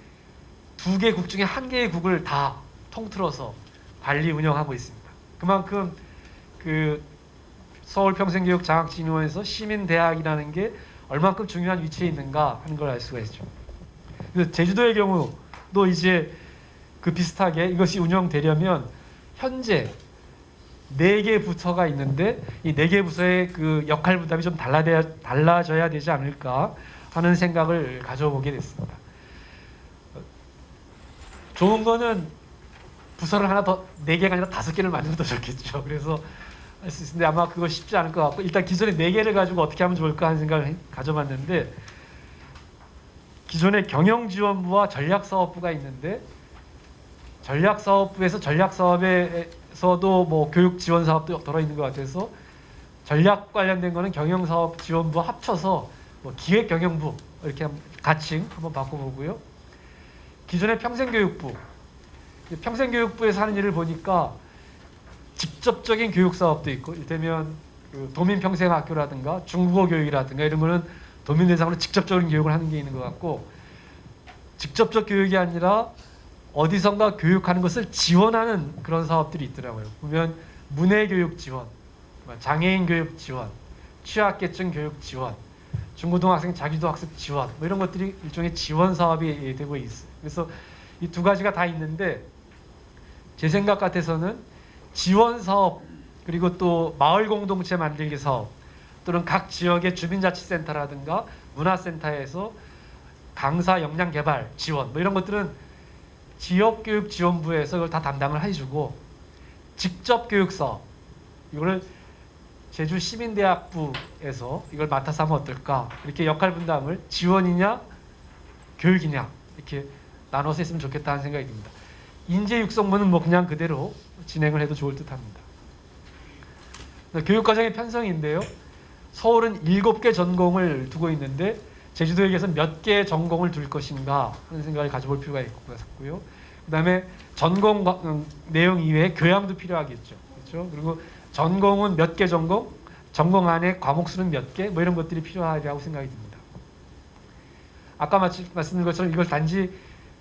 Speaker 4: 2개 국 중에 1개의 국을 다 통틀어서 관리 운영하고 있습니다. 그만큼 그 서울평생교육장학진흥원에서 시민대학이라는 게 얼만큼 중요한 위치에 있는가 하는 걸 알 수가 있죠. 그래서 제주도의 경우도 이제 그 비슷하게 이것이 운영되려면 현재 4개 부서가 있는데 이 4개 부서의 그 역할 분담이 좀 달라져야 되지 않을까 하는 생각을 가져보게 됐습니다. 좋은 거는 부서를 하나 더 4개가 아니라 5개를 만들면 더 좋겠죠. 그래서 할 수 있는데 아마 그거 쉽지 않을 것 같고 일단 기존의 4개를 가지고 어떻게 하면 좋을까 하는 생각을 가져봤는데 기존의 경영지원부와 전략사업부가 있는데 전략사업부에서 전략사업에서도 뭐 교육지원사업도 들어있는 것 같아서 전략 관련된 거는 경영사업지원부 합쳐서 뭐 기획경영부 이렇게 가칭 한번 바꿔보고요. 기존의 평생교육부에서 하는 일을 보니까 직접적인 교육사업도 있고 이를테면 그 도민평생학교라든가 중국어 교육이라든가 이런 거는 도민 대상으로 직접적인 교육을 하는 게 있는 것 같고 직접적 교육이 아니라 어디선가 교육하는 것을 지원하는 그런 사업들이 있더라고요. 보면 문해교육 지원, 장애인 교육 지원, 취약계층 교육 지원, 중고등학생 자기도 학습 지원 뭐 이런 것들이 일종의 지원 사업이 되고 있어요. 그래서 이 2가지가 다 있는데 제 생각 같아서는 지원 사업 그리고 또 마을 공동체 만들기 사업 또는 각 지역의 주민자치센터라든가 문화센터에서 강사 역량 개발 지원 뭐 이런 것들은 지역교육지원부에서 이걸 다 담당을 해주고 직접 교육 사업 이거를 제주시민대학부에서 이걸 맡아서 하면 어떨까 이렇게 역할 분담을 지원이냐 교육이냐 이렇게 나눠서 했으면 좋겠다는 생각이 듭니다. 인재 육성부는 뭐 그냥 그대로 진행을 해도 좋을 듯합니다. 교육과정의 편성인데요. 서울은 7개 전공을 두고 있는데 제주도에게서는 몇 개의 전공을 둘 것인가 하는 생각을 가져볼 필요가 있고요. 그다음에 전공 내용 이외에 교양도 필요하겠죠. 그렇죠? 그리고 전공은 몇 개 전공 안에 과목 수는 몇 개 뭐 이런 것들이 필요하리라고 생각이 듭니다. 아까 말씀드린 것처럼 이걸 단지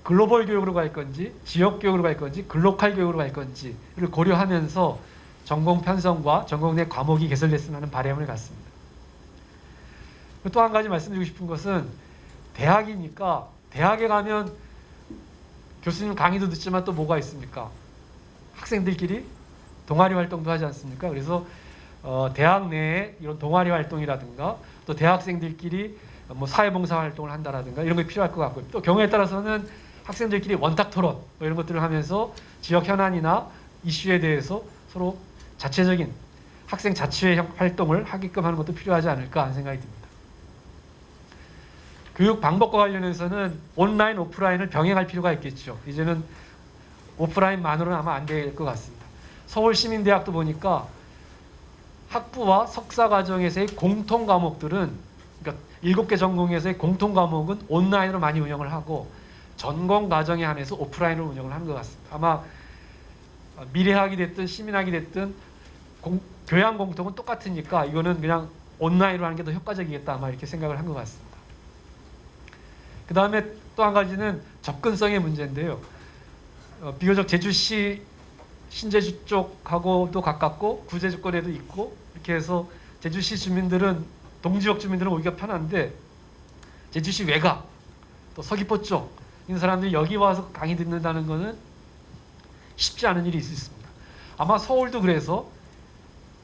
Speaker 4: 글로벌 교육으로 갈 건지 지역 교육으로 갈 건지 글로컬 교육으로 갈 건지를 고려하면서 전공 편성과 전공 내 과목이 개설됐으면 하는 바람을 갖습니다. 또 한 가지 말씀드리고 싶은 것은 대학이니까 대학에 가면 교수님 강의도 듣지만 또 뭐가 있습니까? 학생들끼리 동아리 활동도 하지 않습니까? 그래서 대학 내에 이런 동아리 활동이라든가 또 대학생들끼리 뭐 사회봉사 활동을 한다라든가 이런 게 필요할 것 같고요. 또 경우에 따라서는 학생들끼리 원탁 토론 뭐 이런 것들을 하면서 지역 현안이나 이슈에 대해서 서로 자체적인 학생 자치회 활동을 하게끔 하는 것도 필요하지 않을까 하는 생각이 듭니다. 교육 방법과 관련해서는 온라인, 오프라인을 병행할 필요가 있겠죠. 이제는 오프라인만으로는 아마 안 될 것 같습니다. 서울시민대학도 보니까 학부와 석사 과정에서의 공통 과목들은 그러니까 7개 전공에서의 공통 과목은 온라인으로 많이 운영을 하고 전공 과정에 한해서 오프라인으로 운영을 하는 것 같습니다. 아마 미래학이 됐든 시민학이 됐든 교양 공통은 똑같으니까 이거는 그냥 온라인으로 하는 게 더 효과적이겠다 아마 이렇게 생각을 한 것 같습니다. 그 다음에 또 한 가지는 접근성의 문제인데요. 비교적 제주시 신제주 쪽하고도 가깝고 구제주권에도 있고 이렇게 해서 제주시 주민들은 동지역 주민들은 오기가 편한데 제주시 외곽 또 서귀포 쪽 있는 사람들이 여기 와서 강의 듣는다는 것은 쉽지 않은 일이 있을 수 있습니다. 아마 서울도 그래서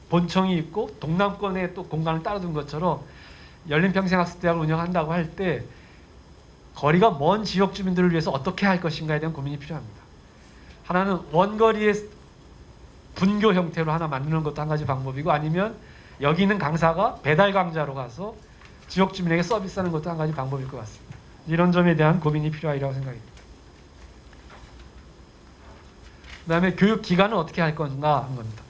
Speaker 4: 본청이 있고 동남권에 또 공간을 따라둔 것처럼 열린평생학습대학을 운영한다고 할 때 거리가 먼 지역 주민들을 위해서 어떻게 할 것인가에 대한 고민이 필요합니다. 하나는 원거리의 분교 형태로 하나 만드는 것도 한 가지 방법이고 아니면 여기 있는 강사가 배달 강좌로 가서 지역 주민에게 서비스하는 것도 한 가지 방법일 것 같습니다. 이런 점에 대한 고민이 필요하리라고 생각합니다. 그 다음에 교육 기간은 어떻게 할 건가 하는 겁니다.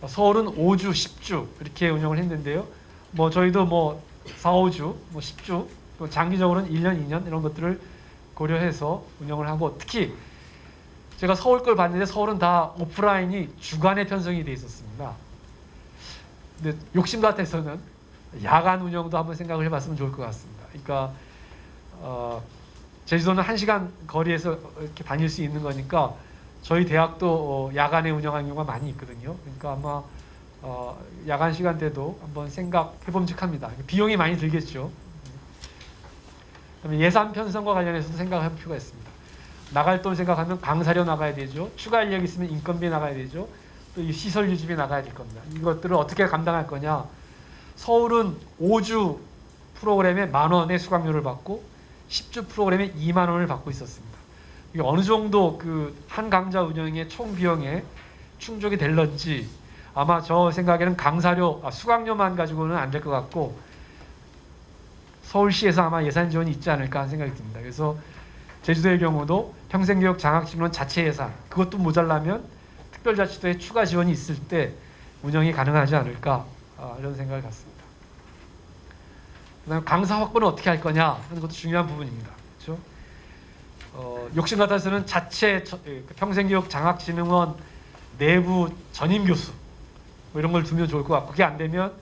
Speaker 4: 서울은 5주, 10주 이렇게 운영을 했는데요. 뭐 저희도 뭐 4, 5주, 뭐 10주, 또 장기적으로는 1년, 2년 이런 것들을 고려해서 운영을 하고 특히 제가 서울 걸 봤는데 서울은 다 오프라인이 주간에 편성이 돼 있었습니다. 근데 욕심 같아서는 야간 운영도 한번 생각을 해봤으면 좋을 것 같습니다. 그러니까 제주도는 1시간 거리에서 이렇게 다닐 수 있는 거니까 저희 대학도 야간에 운영하는 경우가 많이 있거든요. 그러니까 아마 야간 시간대도 한번 생각해봄직합니다. 비용이 많이 들겠죠. 그다음에 예산 편성과 관련해서도 생각할 필요가 있습니다. 나갈 돈 생각하면 강사료 나가야 되죠. 추가 인력 있으면 인건비 나가야 되죠. 또 이 시설 유지비 나가야 될 겁니다. 이것들을 어떻게 감당할 거냐. 서울은 5주 프로그램에 10,000원의 수강료를 받고 10주 프로그램에 20,000원을 받고 있었습니다. 이게 어느 정도 그 한 강좌 운영의 총 비용에 충족이 될런지 아마 저 생각에는 수강료만 가지고는 안 될 것 같고 서울시에서 아마 예산 지원이 있지 않을까 하는 생각이 듭니다. 그래서 제주도의 경우도 평생교육 장학진흥원 자체 예산 그것도 모자라면 특별자치도에 추가 지원이 있을 때 운영이 가능하지 않을까 이런 생각을 갖습니다. 그다음에 강사 확보는 어떻게 할 거냐 하는 것도 중요한 부분입니다. 그렇죠? 욕심 같아서는 자체 평생교육 장학진흥원 내부 전임 교수 뭐 이런 걸 두면 좋을 것 같고 그게 안 되면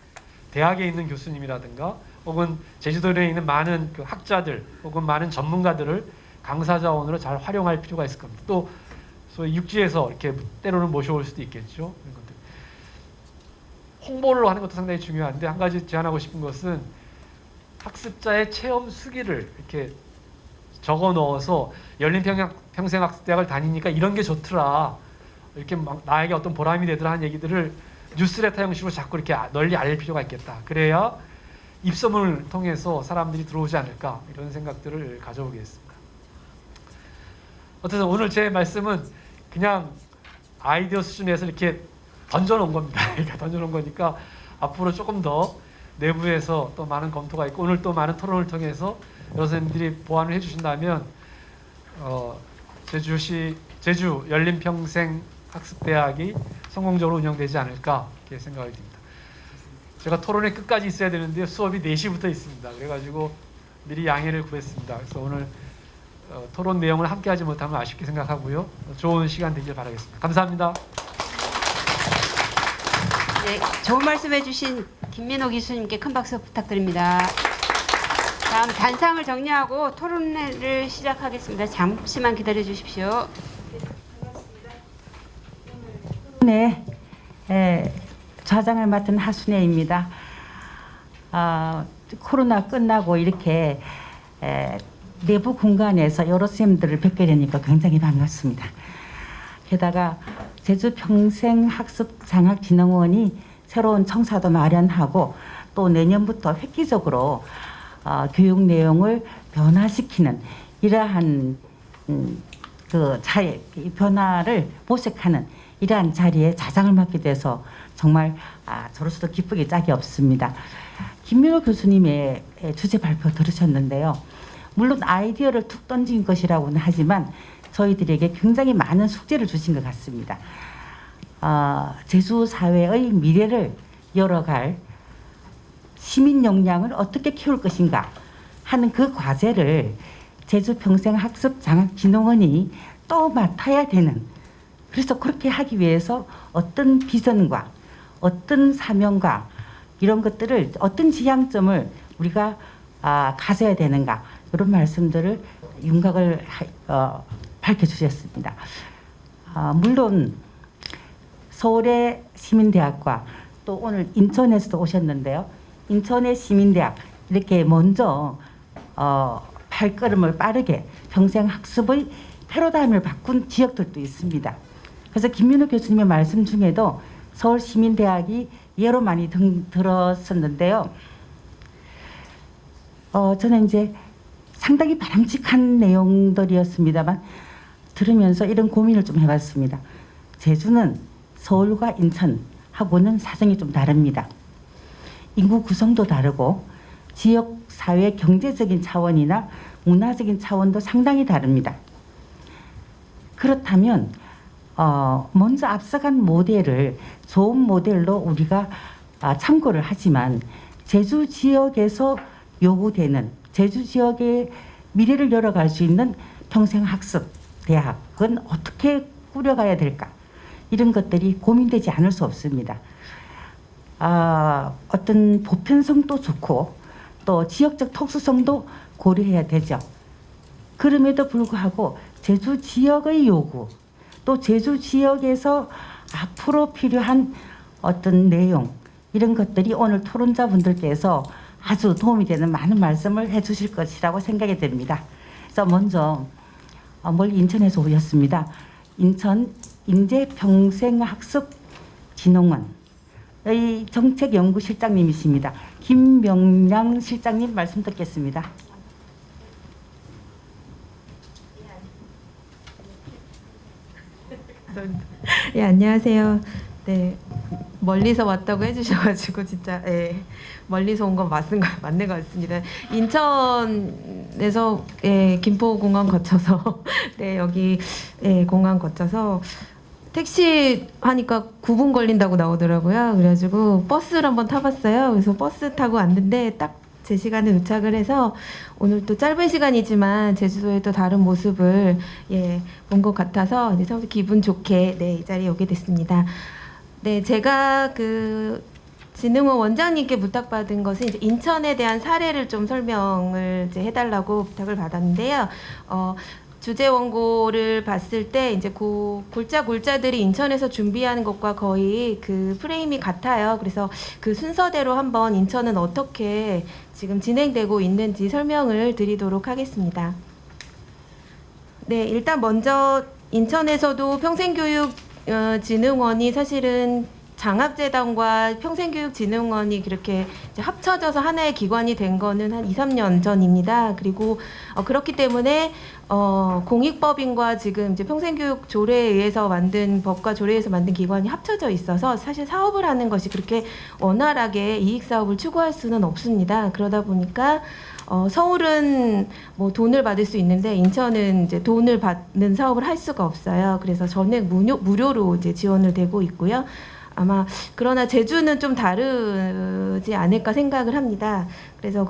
Speaker 4: 대학에 있는 교수님이라든가 혹은 제주도에 있는 많은 그 학자들 혹은 많은 전문가들을 강사 자원으로 잘 활용할 필요가 있을 겁니다. 또 소위 육지에서 이렇게 때로는 모셔올 수도 있겠죠. 이런 것들. 홍보를 하는 것도 상당히 중요한데 한 가지 제안하고 싶은 것은 학습자의 체험 수기를 이렇게 적어 넣어서 열린평생학습대학을 다니니까 이런 게 좋더라. 이렇게 막 나에게 어떤 보람이 되더라 하는 얘기들을 뉴스레터 형식으로 자꾸 이렇게 널리 알릴 필요가 있겠다. 그래야 입소문을 통해서 사람들이 들어오지 않을까 이런 생각들을 가져오게 됐습니다. 어쨌든 오늘 제 말씀은 그냥 아이디어 수준에서 이렇게 던져놓은 겁니다. 그러니까 던져놓은 거니까 앞으로 조금 더 내부에서 또 많은 검토가 있고 오늘 또 많은 토론을 통해서 여러분들이 보완을 해주신다면 제주 열린평생학습대학이 성공적으로 운영되지 않을까 이렇게 생각이 듭니다. 제가 토론회 끝까지 있어야 되는데 수업이 4시부터 있습니다. 그래가지고 미리 양해를 구했습니다. 그래서 오늘 토론 내용을 함께 하지 못하면 아쉽게 생각하고요. 좋은 시간 되길 바라겠습니다. 감사합니다.
Speaker 1: 네, 좋은 말씀해 주신 김민호 교수님께 큰 박수 부탁드립니다. 다음 단상을 정리하고 토론회를 시작하겠습니다. 잠시만 기다려 주십시오.
Speaker 5: 네, 좌장을 맡은 하순혜입니다. 코로나 끝나고 이렇게 내부 공간에서 여러 선생님들을 뵙게 되니까 굉장히 반갑습니다. 게다가 제주 평생학습장학진흥원이 새로운 청사도 마련하고 또 내년부터 획기적으로 교육 내용을 변화시키는 이러한 그 변화를 모색하는 이러한 자리에 좌장을 맡게 돼서 정말 저로서도 기쁘게 짝이 없습니다. 김민호 교수님의 주제 발표 들으셨는데요. 물론 아이디어를 툭 던진 것이라고는 하지만 저희들에게 굉장히 많은 숙제를 주신 것 같습니다. 제주 사회의 미래를 열어갈 시민 역량을 어떻게 키울 것인가 하는 그 과제를 제주평생학습장학진흥원이 또 맡아야 되는, 그래서 그렇게 하기 위해서 어떤 비전과 어떤 사명과 이런 것들을 어떤 지향점을 우리가 가져야 되는가, 이런 말씀들을 윤곽을 밝혀주셨습니다. 물론 서울의 시민대학과 또 오늘 인천에서도 오셨는데요. 인천의 시민대학 이렇게 먼저 발걸음을 빠르게 평생학습의 패러다임을 바꾼 지역들도 있습니다. 그래서 김민우 교수님의 말씀 중에도 서울시민대학이 예로 많이 들었었는데요. 저는 이제 상당히 바람직한 내용들이었습니다만 들으면서 이런 고민을 좀 해봤습니다. 제주는 서울과 인천하고는 사정이 좀 다릅니다. 인구 구성도 다르고 지역 사회 경제적인 차원이나 문화적인 차원도 상당히 다릅니다. 그렇다면 먼저 앞서간 모델을 좋은 모델로 우리가 참고를 하지만 제주 지역에서 요구되는 제주 지역의 미래를 열어갈 수 있는 평생학습 대학은 어떻게 꾸려가야 될까, 이런 것들이 고민되지 않을 수 없습니다. 어떤 보편성도 좋고 또 지역적 특수성도 고려해야 되죠. 그럼에도 불구하고 제주 지역의 요구, 또 제주 지역에서 앞으로 필요한 어떤 내용, 이런 것들이 오늘 토론자분들께서 아주 도움이 되는 많은 말씀을 해주실 것이라고 생각이 됩니다. 그래서 먼저 멀리 인천에서 오셨습니다. 인천 인재평생학습진흥원의 정책연구실장님이십니다. 김명량 실장님 말씀 듣겠습니다.
Speaker 6: 예, 안녕하세요. 네, 멀리서 왔다고 해주셔가지고 진짜 멀리서 온 건 맞는 것 같습니다. 인천에서 김포공항 거쳐서 여기 공항 거쳐서 택시 하니까 9분 걸린다고 나오더라고요. 그래가지고 버스를 한번 타봤어요. 그래서 버스 타고 왔는데 딱 제 시간에 도착을 해서 오늘 또 짧은 시간이지만 제주도의 또 다른 모습을 본 것 같아서 서로 기분 좋게 이 자리에 오게 됐습니다. 네, 제가 그 진흥원 원장님께 부탁받은 것은 이제 인천에 대한 사례를 좀 설명을 이제 해달라고 부탁을 받았는데요. 주제 원고를 봤을 때 이제 골자들이 인천에서 준비하는 것과 거의 그 프레임이 같아요. 그래서 그 순서대로 한번 인천은 어떻게 지금 진행되고 있는지 설명을 드리도록 하겠습니다. 네, 일단 먼저 인천에서도 평생교육진흥원이 사실은 장학재단과 평생교육진흥원이 그렇게 이제 합쳐져서 하나의 기관이 된 거는 한 2, 3년 전입니다. 그리고 그렇기 때문에 공익법인과 지금 이제 평생교육 조례에 의해서 만든 법과 조례에서 만든 기관이 합쳐져 있어서 사실 사업을 하는 것이 그렇게 원활하게 이익 사업을 추구할 수는 없습니다. 그러다 보니까 서울은 뭐 돈을 받을 수 있는데 인천은 이제 돈을 받는 사업을 할 수가 없어요. 그래서 전액 무료로 이제 지원을 되고 있고요. 아마 그러나 제주는 좀 다르지 않을까 생각을 합니다. 그래서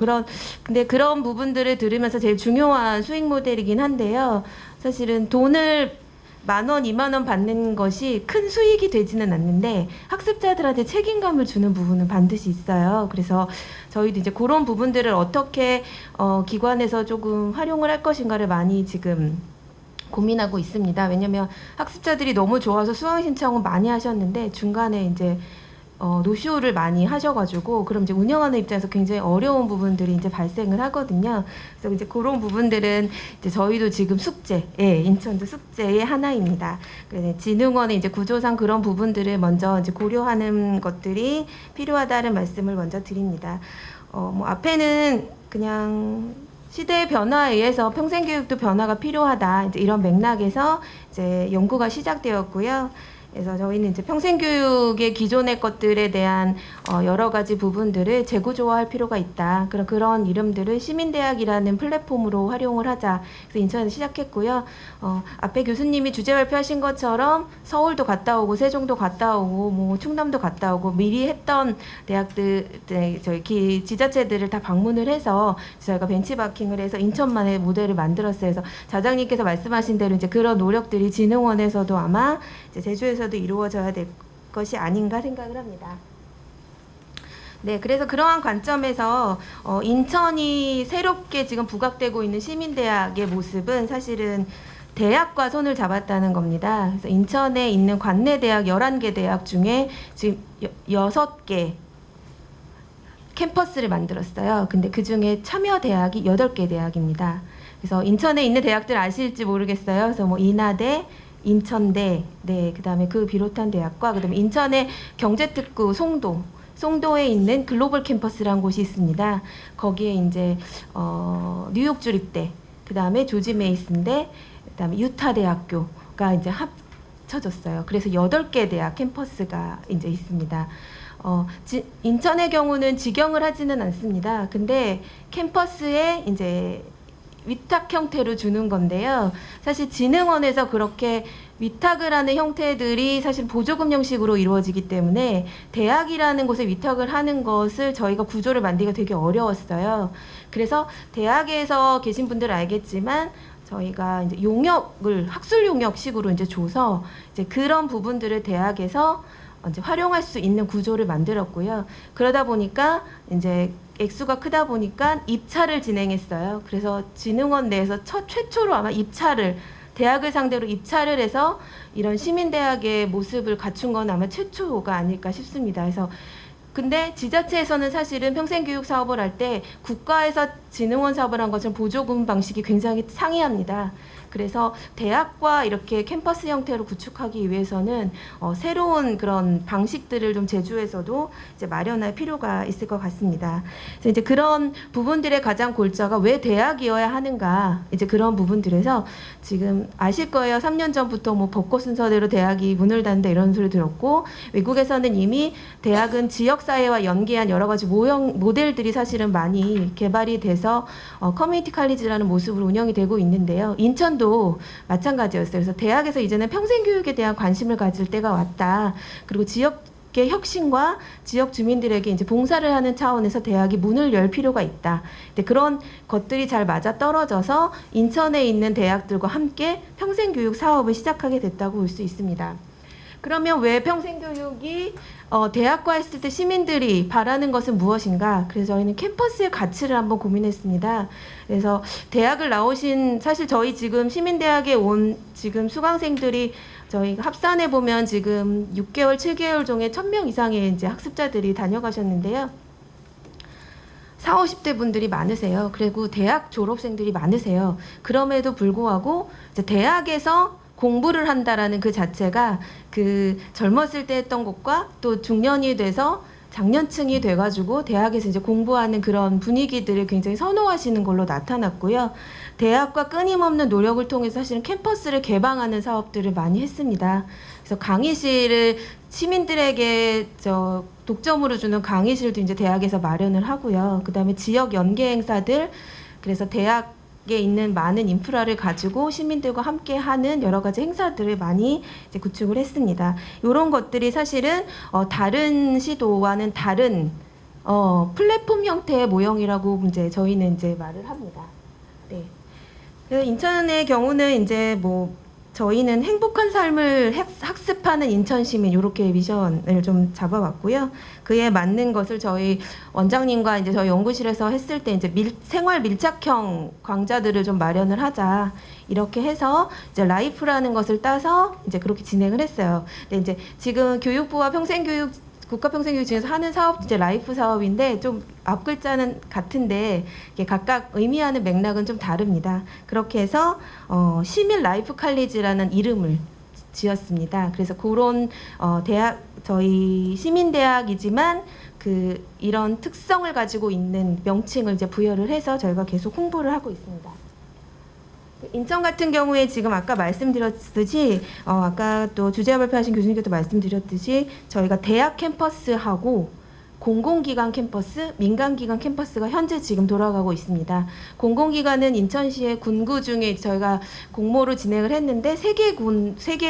Speaker 6: 근데 그런 부분들을 들으면서 제일 중요한 수익 모델이긴 한데요. 사실은 돈을 10,000원, 20,000원 받는 것이 큰 수익이 되지는 않는데 학습자들한테 책임감을 주는 부분은 반드시 있어요. 그래서 저희도 이제 그런 부분들을 어떻게 기관에서 조금 활용을 할 것인가를 많이 지금 고민하고 있습니다. 왜냐하면 학습자들이 너무 좋아서 수강 신청은 많이 하셨는데 중간에 이제 노쇼를 많이 하셔가지고 그럼 이제 운영하는 입장에서 굉장히 어려운 부분들이 이제 발생을 하거든요. 그래서 이제 그런 부분들은 이제 저희도 지금 숙제, 예, 인천도 숙제의 하나입니다. 그래서 진흥원의 이제 구조상 그런 부분들을 먼저 이제 고려하는 것들이 필요하다는 말씀을 먼저 드립니다. 뭐 앞에는 그냥 시대의 변화에 의해서 평생교육도 변화가 필요하다 이제 이런 맥락에서 이제 연구가 시작되었고요. 그래서 저희는 이제 평생교육의 기존의 것들에 대한 여러 가지 부분들을 재구조화할 필요가 있다. 그런 이름들을 시민대학이라는 플랫폼으로 활용을 하자. 그래서 인천에서 시작했고요. 앞에 교수님이 주제 발표하신 것처럼 서울도 갔다 오고 세종도 갔다 오고 뭐 충남도 갔다 오고 미리 했던 대학들 저희 지자체들을 다 방문을 해서 저희가 벤치마킹을 해서 인천만의 모델을 만들었어요. 그래서 자장님께서 말씀하신 대로 이제 그런 노력들이 진흥원에서도 아마 이제 제주에서도 이루어져야 될 것이 아닌가 생각을 합니다. 네, 그래서 그러한 관점에서 인천이 새롭게 지금 부각되고 있는 시민대학의 모습은 사실은 대학과 손을 잡았다는 겁니다. 그래서 인천에 있는 관내대학 11개 대학 중에 지금 6개 캠퍼스를 만들었어요. 근데 그중에 참여 대학이 8개 대학입니다. 그래서 인천에 있는 대학들 아실지 모르겠어요. 그래서 뭐 인하대, 인천대, 네, 그다음에 그 비롯한 대학과 그다음에 인천의 경제특구 송도에 있는 글로벌 캠퍼스라는 곳이 있습니다. 거기에 이제 뉴욕 주립대, 그다음에 조지 메이슨대, 그다음에 유타 대학교가 이제 합쳐졌어요. 그래서 8개 대학 캠퍼스가 이제 있습니다. 인천의 경우는 직영을 하지는 않습니다. 근데 캠퍼스에 이제 위탁 형태로 주는 건데요. 사실 진흥원에서 그렇게 위탁을 하는 형태들이 사실 보조금 형식으로 이루어지기 때문에 대학이라는 곳에 위탁을 하는 것을 저희가 구조를 만들기가 되게 어려웠어요. 그래서 대학에서 계신 분들은 알겠지만 저희가 이제 용역을 학술 용역식으로 이제 줘서 이제 그런 부분들을 대학에서 이제 활용할 수 있는 구조를 만들었고요. 그러다 보니까 이제 액수가 크다 보니까 입찰을 진행했어요. 그래서 진흥원 내에서 최초로 아마 대학을 상대로 입찰을 해서 이런 시민대학의 모습을 갖춘 건 아마 최초가 아닐까 싶습니다. 그래서 근데 지자체에서는 사실은 평생교육 사업을 할 때 국가에서 진흥원 사업을 한 것은 보조금 방식이 굉장히 상이합니다. 그래서 대학과 이렇게 캠퍼스 형태로 구축하기 위해서는 새로운 그런 방식들을 좀 제주에서도 이제 마련할 필요가 있을 것 같습니다. 그래서 이제 그런 부분들의 가장 골자가 왜 대학이어야 하는가, 이제 그런 부분들에서 지금 아실 거예요. 3년 전부터 뭐 벚꽃 순서대로 대학이 문을 닫는다 이런 소리 들었고, 외국에서는 이미 대학은 지역 사회와 연계한 여러 가지 모델들이 사실은 많이 개발이 돼서 커뮤니티 칼리지라는 모습으로 운영이 되고 있는데요. 인천도 마찬가지였어요. 그래서 대학에서 이제는 평생교육에 대한 관심을 가질 때가 왔다. 그리고 지역의 혁신과 지역 주민들에게 이제 봉사를 하는 차원에서 대학이 문을 열 필요가 있다. 그런 것들이 잘 맞아 떨어져서 인천에 있는 대학들과 함께 평생교육 사업을 시작하게 됐다고 볼 수 있습니다. 그러면 왜 평생교육이 대학과 했을 때 시민들이 바라는 것은 무엇인가? 그래서 저희는 캠퍼스의 가치를 한번 고민했습니다. 그래서 대학을 나오신, 사실 저희 지금 시민대학에 온 지금 수강생들이 저희 합산해 보면 지금 6개월, 7개월 중에 1000명 이상의 이제 학습자들이 다녀가셨는데요. 40, 50대 분들이 많으세요. 그리고 대학 졸업생들이 많으세요. 그럼에도 불구하고 이제 대학에서 공부를 한다라는 그 자체가 그 젊었을 때 했던 것과 또 중년이 돼서 장년층이 돼가지고 대학에서 이제 공부하는 그런 분위기들을 굉장히 선호하시는 걸로 나타났고요. 대학과 끊임없는 노력을 통해서 사실은 캠퍼스를 개방하는 사업들을 많이 했습니다. 그래서 강의실을 시민들에게 독점으로 주는 강의실도 이제 대학에서 마련을 하고요. 그다음에 지역 연계 행사들, 그래서 대학 에 있는 많은 인프라를 가지고 시민들과 함께 하는 여러 가지 행사들을 많이 이제 구축을 했습니다. 이런 것들이 사실은 다른 시도와는 다른 플랫폼 형태의 모형이라고 이제 저희는 이제 말을 합니다. 네. 그래서 인천의 경우는 이제 뭐 저희는 행복한 삶을 학습하는 인천 시민 이렇게 미션을 좀 잡아왔고요. 그에 맞는 것을 저희 원장님과 이제 저희 연구실에서 했을 때 이제 생활 밀착형 강좌들을 좀 마련을 하자 이렇게 해서 이제 라이프라는 것을 따서 이제 그렇게 진행을 했어요. 근데 이제 지금 교육부와 국가평생교육청에서 하는 사업 이제 라이프 사업인데 좀 앞 글자는 같은데 이게 각각 의미하는 맥락은 좀 다릅니다. 그렇게 해서 시민 라이프 칼리지라는 이름을 지었습니다. 그래서 그런 대학 저희 시민대학이지만 이런 특성을 가지고 있는 명칭을 이제 부여를 해서 저희가 계속 홍보를 하고 있습니다. 인천 같은 경우에 지금 아까 말씀드렸듯이 아까 또 주제와 발표하신 교수님께도 말씀드렸듯이 저희가 대학 캠퍼스하고 공공기관 캠퍼스, 민간기관 캠퍼스가 현재 지금 돌아가고 있습니다. 공공기관은 인천시의 군구 중에 저희가 공모로 진행을 했는데 세 개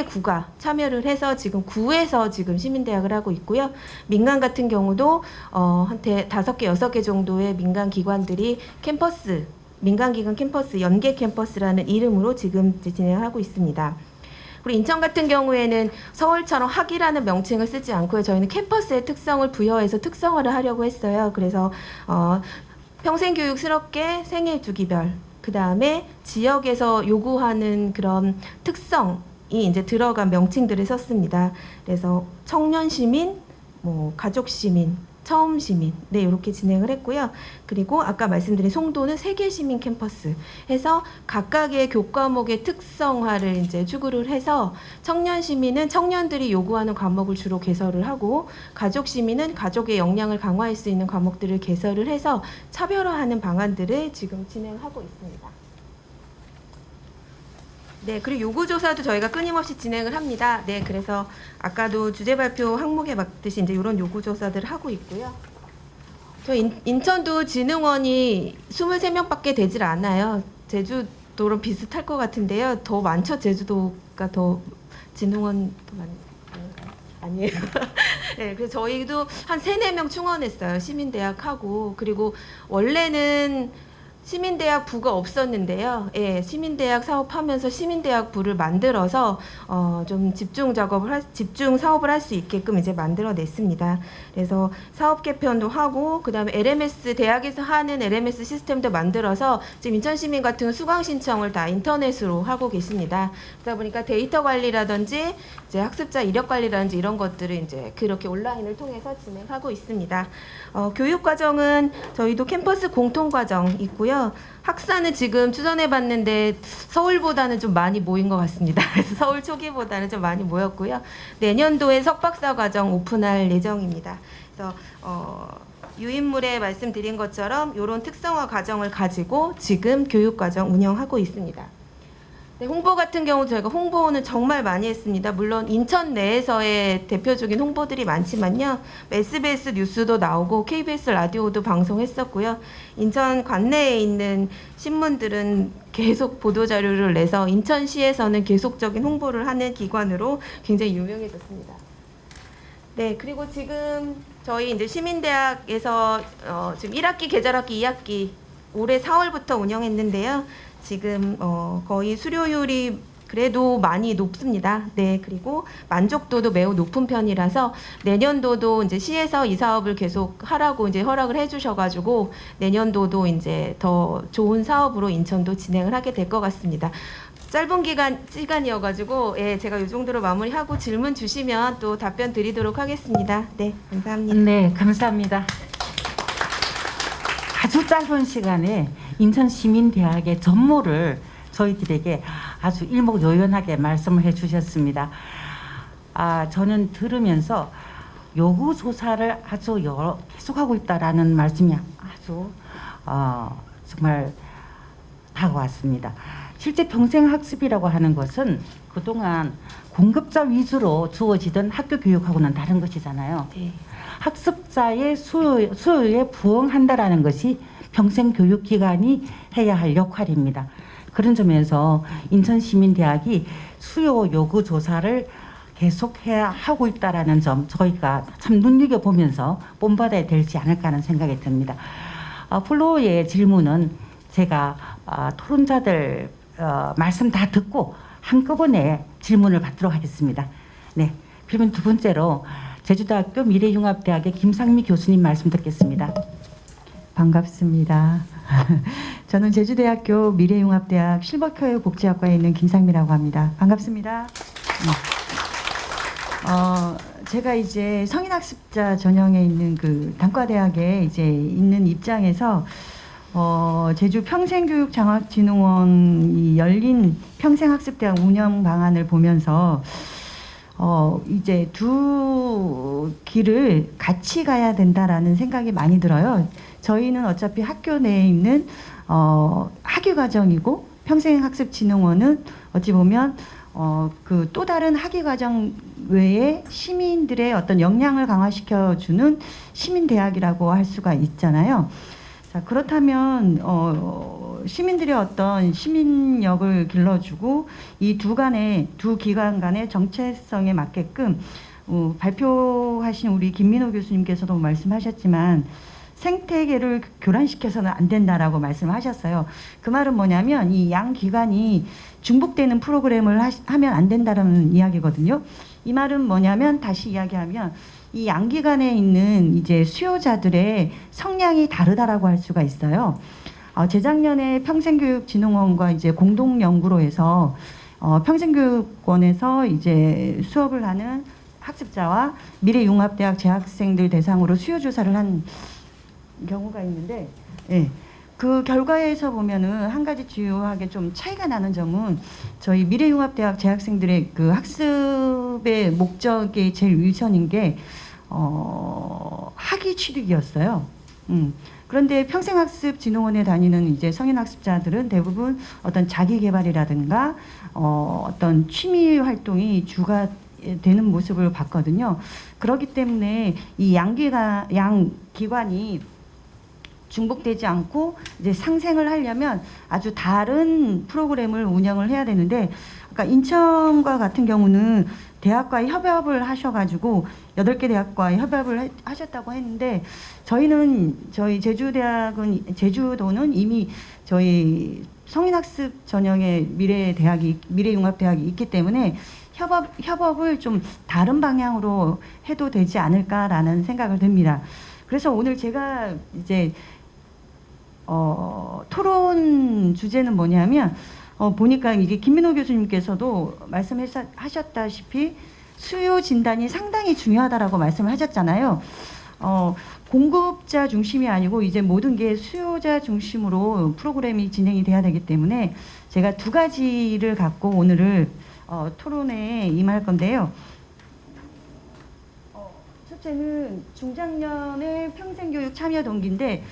Speaker 6: 구가 참여를 해서 지금 구에서 지금 시민대학을 하고 있고요. 민간 같은 경우도 한 5개, 6개 정도의 민간 기관들이 캠퍼스, 민간기관 캠퍼스, 연계 캠퍼스라는 이름으로 지금 이제 진행을 하고 있습니다. 그리고 인천 같은 경우에는 서울처럼 학이라는 명칭을 쓰지 않고요. 저희는 캠퍼스의 특성을 부여해서 특성화를 하려고 했어요. 그래서 평생교육스럽게 생애 주기별, 그 다음에 지역에서 요구하는 그런 특성이 이제 들어간 명칭들을 썼습니다. 그래서 청년 시민, 가족 시민, 처음 시민, 네, 이렇게 진행을 했고요. 그리고 아까 말씀드린 송도는 세계 시민 캠퍼스 해서 각각의 교과목의 특성화를 이제 추구를 해서 청년 시민은 청년들이 요구하는 과목을 주로 개설을 하고 가족 시민은 가족의 역량을 강화할 수 있는 과목들을 개설을 해서 차별화하는 방안들을 지금 진행하고 있습니다. 네, 그리고 요구조사도 저희가 끊임없이 진행을 합니다. 네, 그래서 아까도 주제 발표 항목에 맞듯이 이제 이런 요구조사들을 하고 있고요. 저희 인천도 진흥원이 23명밖에 되질 않아요. 제주도랑 비슷할 것 같은데요. 더 많죠? 제주도가 더 진흥원 더 많은가요? 아니에요. 네, 그래서 저희도 한 3-4명 충원했어요. 시민대학하고. 그리고 원래는 시민대학 부가 없었는데요. 예, 시민대학 사업하면서 시민대학 부를 만들어서 좀 집중 사업을 할 수 있게끔 이제 만들어냈습니다. 그래서 사업 개편도 하고 그다음에 LMS 대학에서 하는 LMS 시스템도 만들어서 지금 인천 시민 같은 경우 수강 신청을 다 인터넷으로 하고 계십니다. 그러다 보니까 데이터 관리라든지 이제 학습자 이력 관리라든지 이런 것들을 이제 그렇게 온라인을 통해서 진행하고 있습니다. 교육 과정은 저희도 캠퍼스 공통 과정 있고요. 학사는 지금 추천해봤는데 서울보다는 좀 많이 모인 것 같습니다. 그래서 서울 초기보다는 좀 많이 모였고요. 내년도에 석박사 과정 오픈할 예정입니다. 그래서 유인물에 말씀드린 것처럼 이런 특성화 과정을 가지고 지금 교육 과정 운영하고 있습니다. 네, 홍보 같은 경우 저희가 홍보는 정말 많이 했습니다. 물론 인천 내에서의 대표적인 홍보들이 많지만요. SBS 뉴스도 나오고 KBS 라디오도 방송했었고요. 인천 관내에 있는 신문들은 계속 보도자료를 내서 인천시에서는 계속적인 홍보를 하는 기관으로 굉장히 유명해졌습니다. 네, 그리고 지금 저희 이제 시민대학에서 지금 1학기, 계절학기, 2학기 올해 4월부터 운영했는데요. 지금 거의 수료율이 그래도 많이 높습니다. 네, 그리고 만족도도 매우 높은 편이라서 내년도도 이제 시에서 이 사업을 계속 하라고 이제 허락을 해주셔가지고 내년도도 이제 더 좋은 사업으로 인천도 진행을 하게 될 것 같습니다. 짧은 시간이어가지고 예, 제가 이 정도로 마무리하고 질문 주시면 또 답변 드리도록 하겠습니다. 네, 감사합니다.
Speaker 5: 네, 감사합니다. 아주 짧은 시간에 인천시민대학의 전모를 저희들에게 아주 일목요연하게 말씀을 해주셨습니다. 저는 들으면서 요구조사를 아주 계속하고 있다라는 말씀이 아주 정말 다가왔습니다. 실제 평생학습이라고 하는 것은 그동안 공급자 위주로 주어지던 학교 교육하고는 다른 것이잖아요.
Speaker 6: 네.
Speaker 5: 학습자의 수요에 부응한다라는 것이 평생교육기관이 해야 할 역할입니다. 그런 점에서 인천시민대학이 수요 요구 조사를 계속해야 하고 있다라는 점 저희가 참 눈여겨보면서 본받아야 되지 않을까 하는 생각이 듭니다. 플로어의 질문은 제가 토론자들 말씀 다 듣고 한꺼번에 질문을 받도록 하겠습니다. 네, 그러면 두 번째로 제주대학교 미래융합대학의 김상미 교수님 말씀 듣겠습니다.
Speaker 7: 반갑습니다. 저는 제주대학교 미래융합대학 실버교육복지학과에 있는 김상미라고 합니다. 반갑습니다. 제가 이제 성인학습자 전형에 있는 그 단과대학에 이제 있는 입장에서 제주 평생교육장학진흥원이 열린 평생학습대학 운영 방안을 보면서 이제 두 길을 같이 가야 된다라는 생각이 많이 들어요. 저희는 어차피 학교 내에 있는 학위과정이고 평생학습진흥원은 어찌 보면 그 또 다른 학위과정 외에 시민들의 어떤 역량을 강화시켜주는 시민대학이라고 할 수가 있잖아요. 자, 그렇다면 시민들의 어떤 시민력을 길러주고 이 두 기관 간의 정체성에 맞게끔 발표하신 우리 김민호 교수님께서도 말씀하셨지만 생태계를 교란시켜서는 안 된다라고 말씀하셨어요. 그 말은 뭐냐면 이 양 기관이 중복되는 프로그램을 하면 안 된다는 이야기거든요. 이 말은 뭐냐면 다시 이야기하면 이 양 기관에 있는 이제 수요자들의 성향이 다르다라고 할 수가 있어요. 재작년에 평생교육진흥원과 이제 공동 연구로 해서 평생교육원에서 이제 수업을 하는 학습자와 미래융합대학 재학생들 대상으로 수요 조사를 한 경우가 있는데, 예. 그 결과에서 보면은 한 가지 주요하게 좀 차이가 나는 점은 저희 미래융합대학 재학생들의 그 학습의 목적이 제일 우선인 게 학위 취득이었어요. 그런데 평생학습진흥원에 다니는 이제 성인학습자들은 대부분 어떤 자기개발이라든가 어떤 취미 활동이 주가 되는 모습을 봤거든요. 그렇기 때문에 이 양 기관이 중복되지 않고 이제 상생을 하려면 아주 다른 프로그램을 운영을 해야 되는데, 아까 인천과 같은 경우는 대학과 협업을 하셔가지고 8개 대학과 협업을 하셨다고 했는데, 저희 제주도는 이미 저희 성인학습 전형의 미래융합대학이 있기 때문에 협업을 좀 다른 방향으로 해도 되지 않을까라는 생각을 듭니다. 그래서 오늘 제가 이제 토론 주제는 뭐냐면 보니까 이게 김민호 교수님께서도 말씀하셨다시피 수요 진단이 상당히 중요하다라고 말씀을 하셨잖아요. 공급자 중심이 아니고 이제 모든 게 수요자 중심으로 프로그램이 진행이 돼야 되기 때문에 제가 두 가지를 갖고 오늘을 토론에 임할 건데요. 첫째는 중장년의 평생교육 참여 동기인데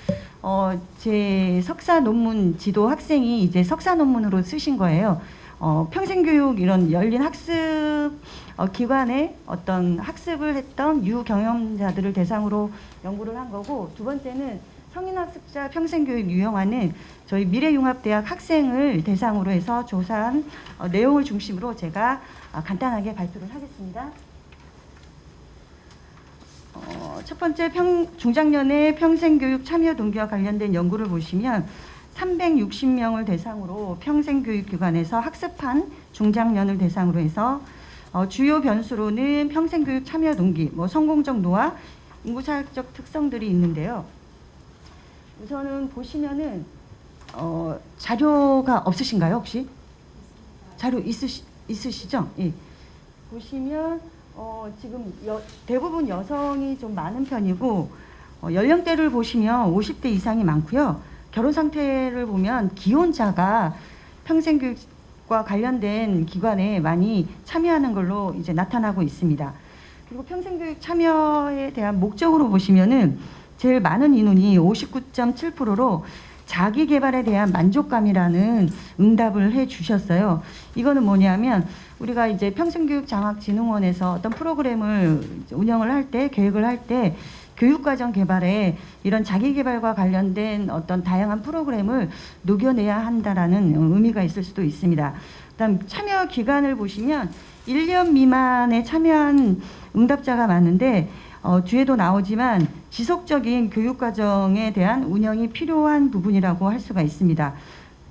Speaker 7: 제 석사 논문 지도 학생이 이제 석사 논문으로 쓰신 거예요. 평생교육 이런 열린 학습 기관에 어떤 학습을 했던 유경험자들을 대상으로 연구를 한 거고, 두 번째는 성인학습자 평생교육 유형화는 저희 미래융합대학 학생을 대상으로 해서 조사한 내용을 중심으로 제가 간단하게 발표를 하겠습니다. 첫 번째 중장년의 평생교육 참여 동기와 관련된 연구를 보시면 360명을 대상으로 평생교육기관에서 학습한 중장년을 대상으로 해서 주요 변수로는 평생교육 참여 동기, 성공 정도와 인구사역적 특성들이 있는데요. 우선은 보시면은 자료가 없으신가요, 혹시? 자료 있으시죠? 예. 보시면 지금 대부분 여성이 좀 많은 편이고, 연령대를 보시면 50대 이상이 많고요. 결혼 상태를 보면 기혼자가 평생교육과 관련된 기관에 많이 참여하는 걸로 이제 나타나고 있습니다. 그리고 평생교육 참여에 대한 목적으로 보시면은 제일 많은 인원이 59.7%로 자기 개발에 대한 만족감이라는 응답을 해 주셨어요. 이거는 뭐냐면 우리가 이제 평생교육장학진흥원에서 어떤 프로그램을 운영을 할 때, 계획을 할 때 교육과정 개발에 이런 자기 개발과 관련된 어떤 다양한 프로그램을 녹여내야 한다라는 의미가 있을 수도 있습니다. 그다음 참여 기간을 보시면 1년 미만에 참여한 응답자가 많은데 뒤에도 나오지만 지속적인 교육과정에 대한 운영이 필요한 부분이라고 할 수가 있습니다.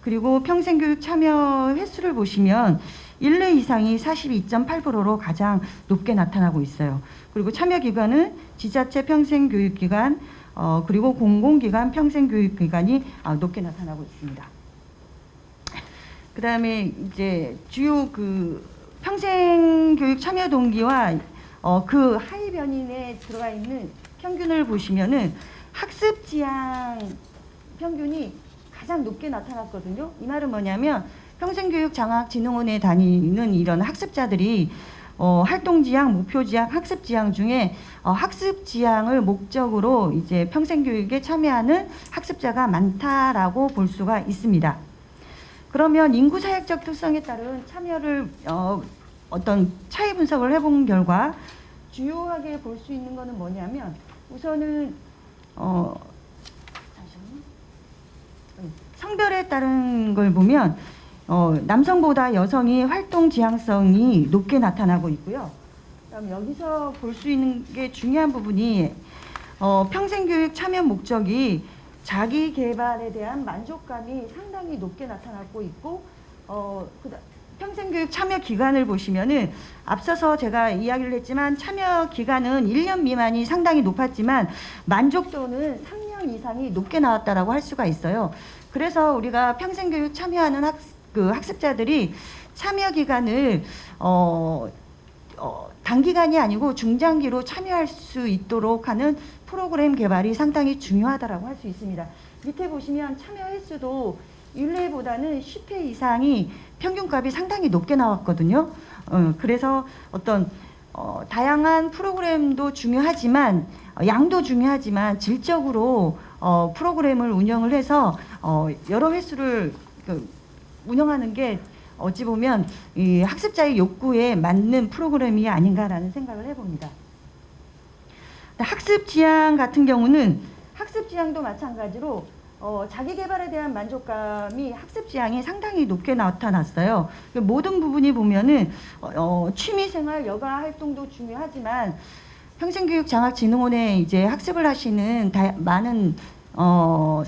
Speaker 7: 그리고 평생교육 참여 횟수를 보시면 1회 이상이 42.8%로 가장 높게 나타나고 있어요. 그리고 참여 기관은 지자체 평생교육기관, 그리고 공공기관 평생교육기관이 높게 나타나고 있습니다. 그다음에 이제 주요 그 평생교육 참여 동기와 그 하위 변인에 들어가 있는 평균을 보시면은 학습 지향 평균이 가장 높게 나타났거든요. 이 말은 뭐냐면 평생교육장학진흥원에 다니는 이런 학습자들이 활동지향, 목표지향, 학습지향 중에 학습지향을 목적으로 이제 평생교육에 참여하는 학습자가 많다라고 볼 수가 있습니다. 그러면 인구 사역적 특성에 따른 참여를 어떤 차이 분석을 해본 결과 주요하게 볼 수 있는 것은 뭐냐면 우선은 성별에 따른 걸 보면 남성보다 여성이 활동 지향성이 높게 나타나고 있고요. 그다음 여기서 볼 수 있는 게 중요한 부분이 평생교육 참여 목적이 자기 개발에 대한 만족감이 상당히 높게 나타나고 있고 평생교육 참여 기간을 보시면은 앞서서 제가 이야기를 했지만 참여 기간은 1년 미만이 상당히 높았지만 만족도는 3년 이상이 높게 나왔다라고 할 수가 있어요. 그래서 우리가 평생교육 참여하는 학습자들이 참여 기간을 단기간이 아니고 중장기로 참여할 수 있도록 하는 프로그램 개발이 상당히 중요하다라고 할 수 있습니다. 밑에 보시면 참여 횟수도 1회보다는 10회 이상이 평균값이 상당히 높게 나왔거든요. 그래서 어떤 다양한 프로그램도 중요하지만 양도 중요하지만 질적으로 프로그램을 운영을 해서 여러 횟수를 운영하는 게 어찌 보면 이 학습자의 욕구에 맞는 프로그램이 아닌가라는 생각을 해봅니다. 학습 지향 같은 경우는 학습 지향도 마찬가지로 자기 개발에 대한 만족감이 학습 지향이 상당히 높게 나타났어요. 모든 부분이 보면은 취미생활, 여가 활동도 중요하지만 평생교육장학진흥원에 이제 학습을 하시는 많은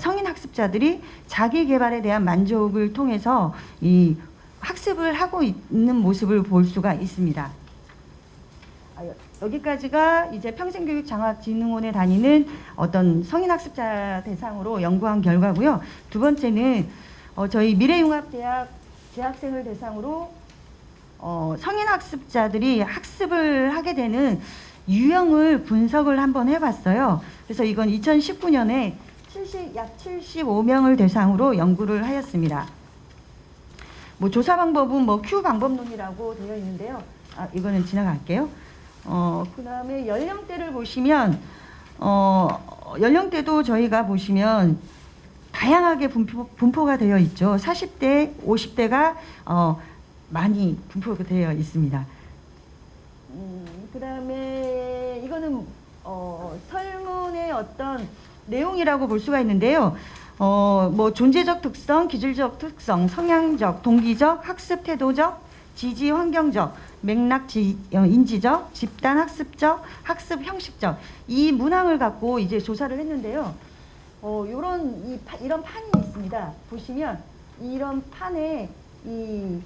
Speaker 7: 성인 학습자들이 자기 개발에 대한 만족을 통해서 이 학습을 하고 있는 모습을 볼 수가 있습니다. 여기까지가 이제 평생교육장학진흥원에 다니는 어떤 성인 학습자 대상으로 연구한 결과고요. 두 번째는 저희 미래융합대학 재학생을 대상으로 성인 학습자들이 학습을 하게 되는 유형을 분석을 한번 해봤어요. 그래서 이건 2019년에 약 75명을 대상으로 연구를 하였습니다. 조사 방법은 Q 방법론이라고 되어 있는데요. 이거는 지나갈게요. 그 다음에 연령대를 보시면, 연령대도 저희가 보시면 다양하게 분포가 되어 있죠. 40대, 50대가 많이 분포가 되어 있습니다. 그 다음에 이거는 설문의 어떤 내용이라고 볼 수가 있는데요. 존재적 특성, 기술적 특성, 성향적, 동기적, 학습 태도적, 지지 환경적, 맥락 인지적, 집단 학습적, 학습 형식적 이 문항을 갖고 이제 조사를 했는데요. 이런 판이 있습니다. 보시면 이런 판에 이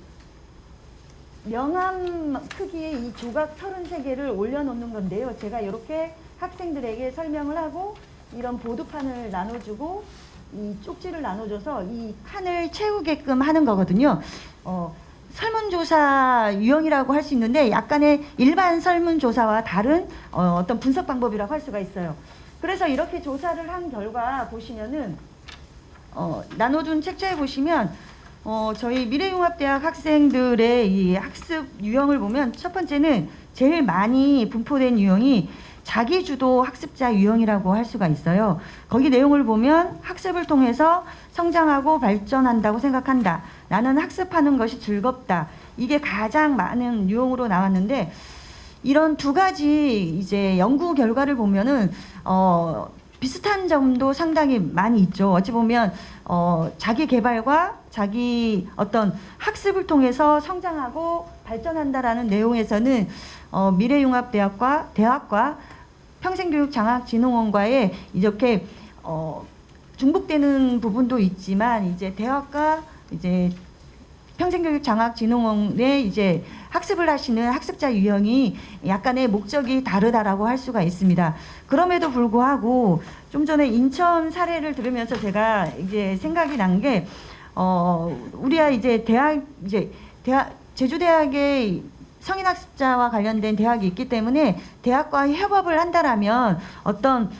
Speaker 7: 명암 크기의 이 조각 33개를 올려놓는 건데요. 제가 이렇게 학생들에게 설명을 하고 이런 보드판을 나눠주고 이 쪽지를 나눠줘서 이 칸을 채우게끔 하는 거거든요. 설문조사 유형이라고 할 수 있는데 약간의 일반 설문조사와 다른 어떤 분석 방법이라고 할 수가 있어요. 그래서 이렇게 조사를 한 결과 보시면은 나눠준 책자에 보시면 저희 미래융합대학 학생들의 이 학습 유형을 보면 첫 번째는 제일 많이 분포된 유형이 자기주도 학습자 유형이라고 할 수가 있어요. 거기 내용을 보면 학습을 통해서 성장하고 발전한다고 생각한다. 나는 학습하는 것이 즐겁다. 이게 가장 많은 유형으로 나왔는데 이런 두 가지 이제 연구 결과를 보면은 비슷한 점도 상당히 많이 있죠. 어찌 보면 자기 개발과 자기 어떤 학습을 통해서 성장하고 발전한다라는 내용에서는 미래융합대학과 대학과 평생교육장학진흥원과의 이렇게 중복되는 부분도 있지만 이제 대학과 이제 평생교육장학진흥원에 이제 학습을 하시는 학습자 유형이 약간의 목적이 다르다라고 할 수가 있습니다. 그럼에도 불구하고 좀 전에 인천 사례를 들으면서 제가 이제 생각이 난 게 우리가 이제 제주대학에 성인학습자와 관련된 대학이 있기 때문에 대학과 협업을 한다라면 어떤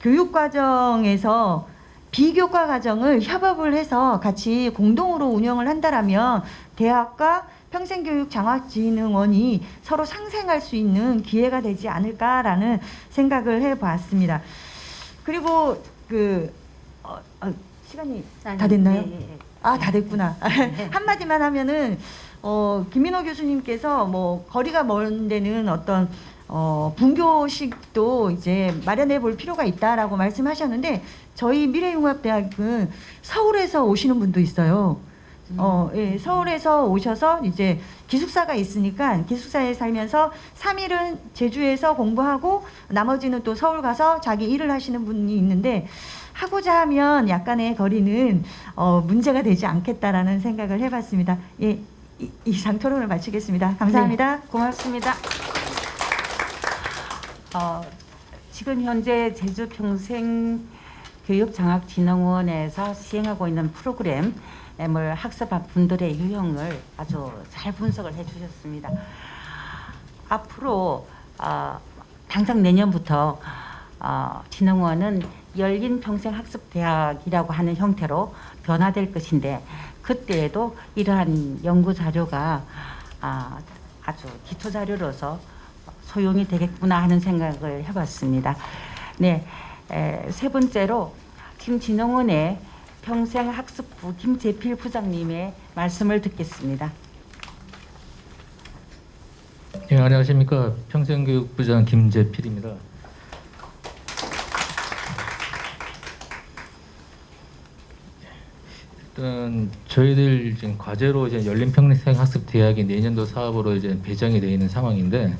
Speaker 7: 교육과정에서 비교과 과정을 협업을 해서 같이 공동으로 운영을 한다라면 대학과 평생교육장학진흥원이 서로 상생할 수 있는 기회가 되지 않을까라는 생각을 해봤습니다. 그리고 시간이 다 됐나요? 아, 다 됐구나. 한마디만 하면은 김민호 교수님께서 뭐 거리가 먼 데는 어떤 분교식도 이제 마련해 볼 필요가 있다라고 말씀하셨는데 저희 미래융합대학은 서울에서 오시는 분도 있어요. 예, 서울에서 오셔서 이제 기숙사가 있으니까 기숙사에 살면서 3일은 제주에서 공부하고 나머지는 또 서울 가서 자기 일을 하시는 분이 있는데 하고자 하면 약간의 거리는 문제가 되지 않겠다라는 생각을 해봤습니다. 예, 이상 토론을 마치겠습니다. 감사합니다.
Speaker 5: 네, 고맙습니다. 지금 현재 제주평생교육장학진흥원에서 시행하고 있는 프로그램을 학습한 분들의 유형을 아주 잘 분석을 해주셨습니다. 앞으로 당장 내년부터 진흥원은 열린 평생학습대학이라고 하는 형태로 변화될 것인데 그때에도 이러한 연구 자료가 아주 기초 자료로서 소용이 되겠구나 하는 생각을 해봤습니다. 네, 세 번째로 지금 진흥원의 평생학습부 김재필 부장님의 말씀을 듣겠습니다.
Speaker 8: 예, 안녕하십니까. 평생교육부장 김재필입니다. 일단 저희들 지금 과제로 이제 열린 평생학습대학이 내년도 사업으로 이제 배정이 되어 있는 상황인데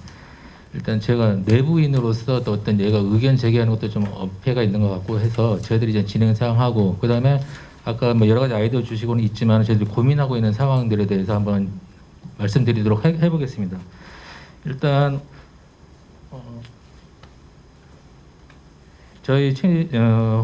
Speaker 8: 일단 제가 내부인으로서 또 어떤 얘가 의견 제기하는 것도 좀 어폐가 있는 것 같고 해서 저희들이 이제 진행 사항하고 그 다음에 아까 뭐 여러 가지 아이디어 주시고는 있지만 저희들이 고민하고 있는 상황들에 대해서 한번 말씀드리도록 해보겠습니다. 일단 저희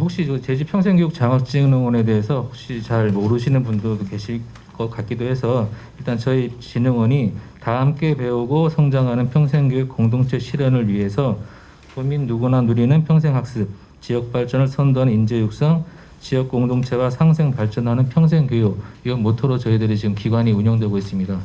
Speaker 8: 혹시 제주평생교육장학진흥원에 대해서 혹시 잘 모르시는 분들도 계실 것 같기도 해서 일단 저희 진흥원이 다 함께 배우고 성장하는 평생교육 공동체 실현을 위해서 도민 누구나 누리는 평생학습, 지역 발전을 선도하는 인재 육성, 지역 공동체와 상생 발전하는 평생교육 이 모토로 저희들이 지금 기관이 운영되고 있습니다.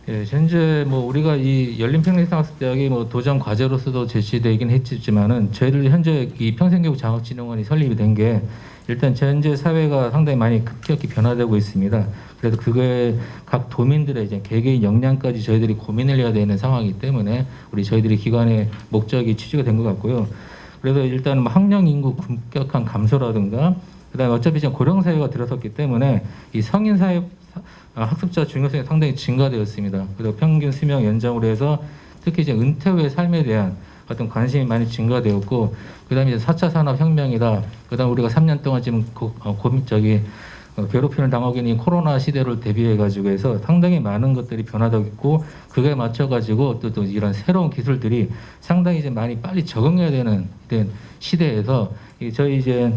Speaker 8: 예, 현재 뭐 우리가 이 열린 평생학습대학이 뭐 도전 과제로서도 제시되긴 했지만은 저희들 현재 이 평생교육장학진흥원이 설립이 된 게 일단 현재 사회가 상당히 많이 급격히 변화되고 있습니다. 그래서 그거에 각 도민들의 이제 개개인 역량까지 저희들이 고민을 해야 되는 상황이기 때문에 저희들이 기관의 목적이 취지가 된 것 같고요. 그래서 일단 뭐 학령 인구 급격한 감소라든가 그다음에 어차피 지금 고령 사회가 들어섰기 때문에 이 성인 사회 학습자 중요성이 상당히 증가되었습니다. 그리고 평균 수명 연장으로 해서 특히 이제 은퇴 후의 삶에 대한 어떤 관심이 많이 증가되었고, 그다음에 이제 4차 산업 혁명이다. 그다음 우리가 3년 동안 지금 괴롭힘을 당하고 있는 코로나 시대를 대비해 가지고 해서 상당히 많은 것들이 변화되고 그거에 맞춰 가지고 또 이런 새로운 기술들이 상당히 이제 많이 빨리 적응해야 되는 시대에서 저희 이제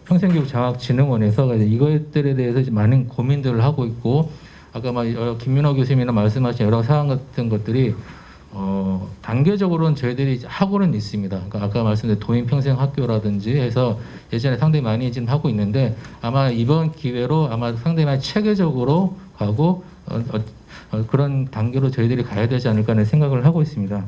Speaker 8: 평생교육장학진흥원에서 이것들에 대해서 이제 많은 고민들을 하고 있고 아까 김민호 교수님이나 말씀하신 여러 사항 같은 것들이 단계적으로는 저희들이 하고는 있습니다. 그러니까 아까 말씀드린 도민평생학교라든지 해서 예전에 상당히 많이 지금 하고 있는데 아마 이번 기회로 아마 상당히 많이 체계적으로 가고 그런 단계로 저희들이 가야 되지 않을까 하는 생각을 하고 있습니다.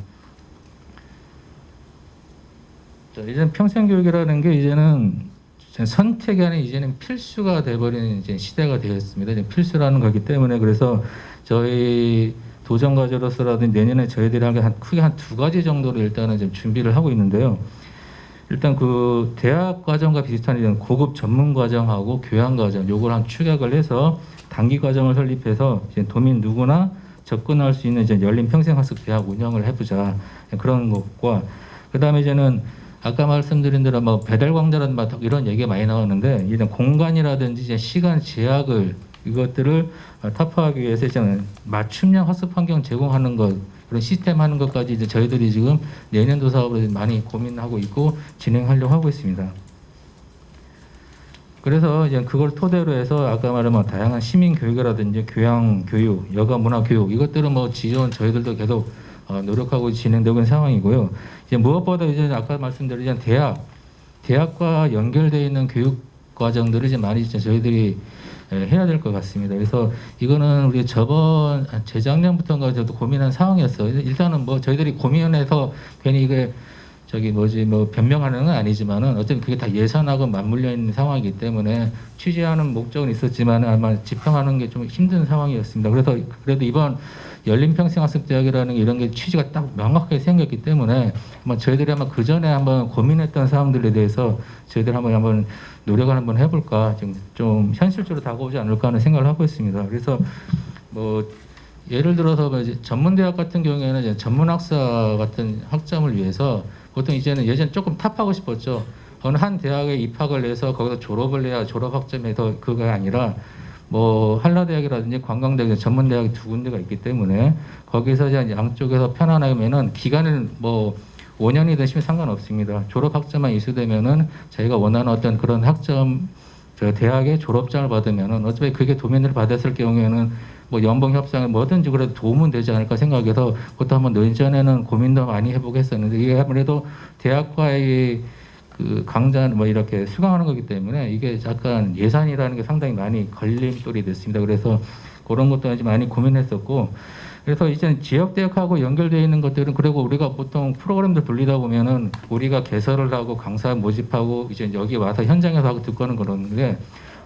Speaker 8: 자, 이제는 평생교육이라는 게 이제는 선택이 아닌 이제는 필수가 돼버리는 이제 시대가 되었습니다. 이제 필수라는 거기 때문에 그래서 저희 도전 과제로서라든지 내년에 저희들이 크게 한 두 가지 정도를 일단은 좀 준비를 하고 있는데요. 일단 그 대학 과정과 비슷한 이런 고급 전문 과정하고 교양 과정 요걸 한 축약을 해서 단기 과정을 설립해서 이제 도민 누구나 접근할 수 있는 이제 열린 평생학습대학 운영을 해보자 그런 것과 그다음에 이제는 아까 말씀드린 대로 뭐 배달 광자라든 막 이런 얘기가 많이 나오는데 이런 공간이라든지 이제 시간 제약을 이것들을 타파하기 위해서 이제는 맞춤형 학습 환경 제공하는 것 그런 시스템 하는 것까지 이제 저희들이 지금 내년도 사업을 많이 고민하고 있고 진행하려고 하고 있습니다. 그래서 이제 그걸 토대로 해서 아까 말한 뭐 다양한 시민 교육이라든지 교양 교육, 여가 문화 교육 이것들은 뭐 지원 저희들도 계속 노력하고 진행되고 있는 상황이고요. 이제 무엇보다 이제 아까 말씀드린 대학과 연결되어 있는 교육 과정들을 이제 많이 이제 저희들이 해야 될 것 같습니다. 그래서 이거는 우리 저번 재작년부터인가 저도 고민한 상황이었어요. 일단은 뭐 저희들이 고민해서 괜히 이게 뭐 변명하는 건 아니지만은 어쨌든 그게 다 예산하고 맞물려 있는 상황이기 때문에 취재하는 목적은 있었지만 아마 집행하는 게 좀 힘든 상황이었습니다. 그래서 그래도 이번 열린평생학습대학이라는 이런 게 취지가 딱 명확하게 생겼기 때문에 아마 저희들이 아마 그 전에 한번 고민했던 사항들에 대해서 저희들 한번 노력을 한번 해볼까 지금 좀 현실적으로 다가오지 않을까 하는 생각을 하고 있습니다. 그래서 뭐 예를 들어서 뭐 이제 전문대학 같은 경우에는 이제 전문학사 같은 학점을 위해서 보통 이제는 예전 조금 탑하고 싶었죠. 어느 한 대학에 입학을 해서 거기서 졸업을 해야 졸업 학점이 더 그거가 아니라 뭐 한라대학이라든지 관광대학 전문대학이 두 군데가 있기 때문에 거기서 이제 양쪽에서 편안하면은 기간은 뭐 5년이든 10년 상관없습니다. 졸업 학점만 이수되면은 자기가 원하는 어떤 그런 학점 저 대학의 졸업장을 받으면은 어차피 그게 도면을 받았을 경우에는 뭐 연봉 협상에 뭐든지 그래도 도움은 되지 않을까 생각해서 그것도 한번 예전에는 고민도 많이 해보고 했었는데 이게 아무래도 대학과의 그 강좌 뭐 이렇게 수강하는 거기 때문에 이게 약간 예산이라는 게 상당히 많이 걸림돌이 됐습니다. 그래서 그런 것도 아주 많이 고민했었고 그래서 이제 지역 대학하고 연결되어 있는 것들은 그리고 우리가 보통 프로그램들 돌리다 보면은 우리가 개설을 하고 강사 모집하고 이제 여기 와서 현장에서 하고 듣고 하는 그러는데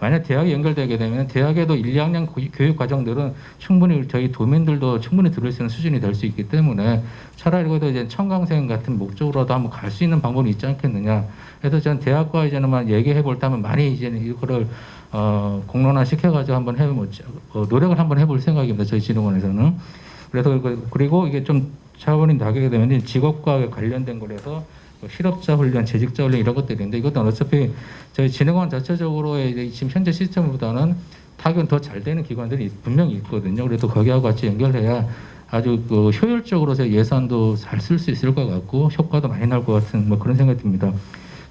Speaker 8: 만약 대학에 연결되게 되면 대학에도 1, 2학년 교육 과정들은 충분히 저희 도민들도 충분히 들을 수 있는 수준이 될 수 있기 때문에 차라리 그래도 이제 청강생 같은 목적으로도 한번 갈 수 있는 방법이 있지 않겠느냐. 그래서 저는 대학과 이제는 얘기해 볼 때 하면 많이 이제는 이거를 공론화 시켜가지고 한번 노력을 한번 해볼 생각입니다. 저희 진흥원에서는. 그래서 그리고 이게 좀 차원이 나게 되면 직업과 관련된 거라서 실업자 훈련, 재직자 훈련 이런 것들인데 이것도 어차피 저희 진흥원 자체적으로 지금 현재 시스템보다는 타격은 더 잘 되는 기관들이 분명히 있거든요. 그래서 거기하고 같이 연결해야 아주 그 효율적으로 예산도 잘 쓸 수 있을 것 같고 효과도 많이 날 것 같은 뭐 그런 생각이 듭니다.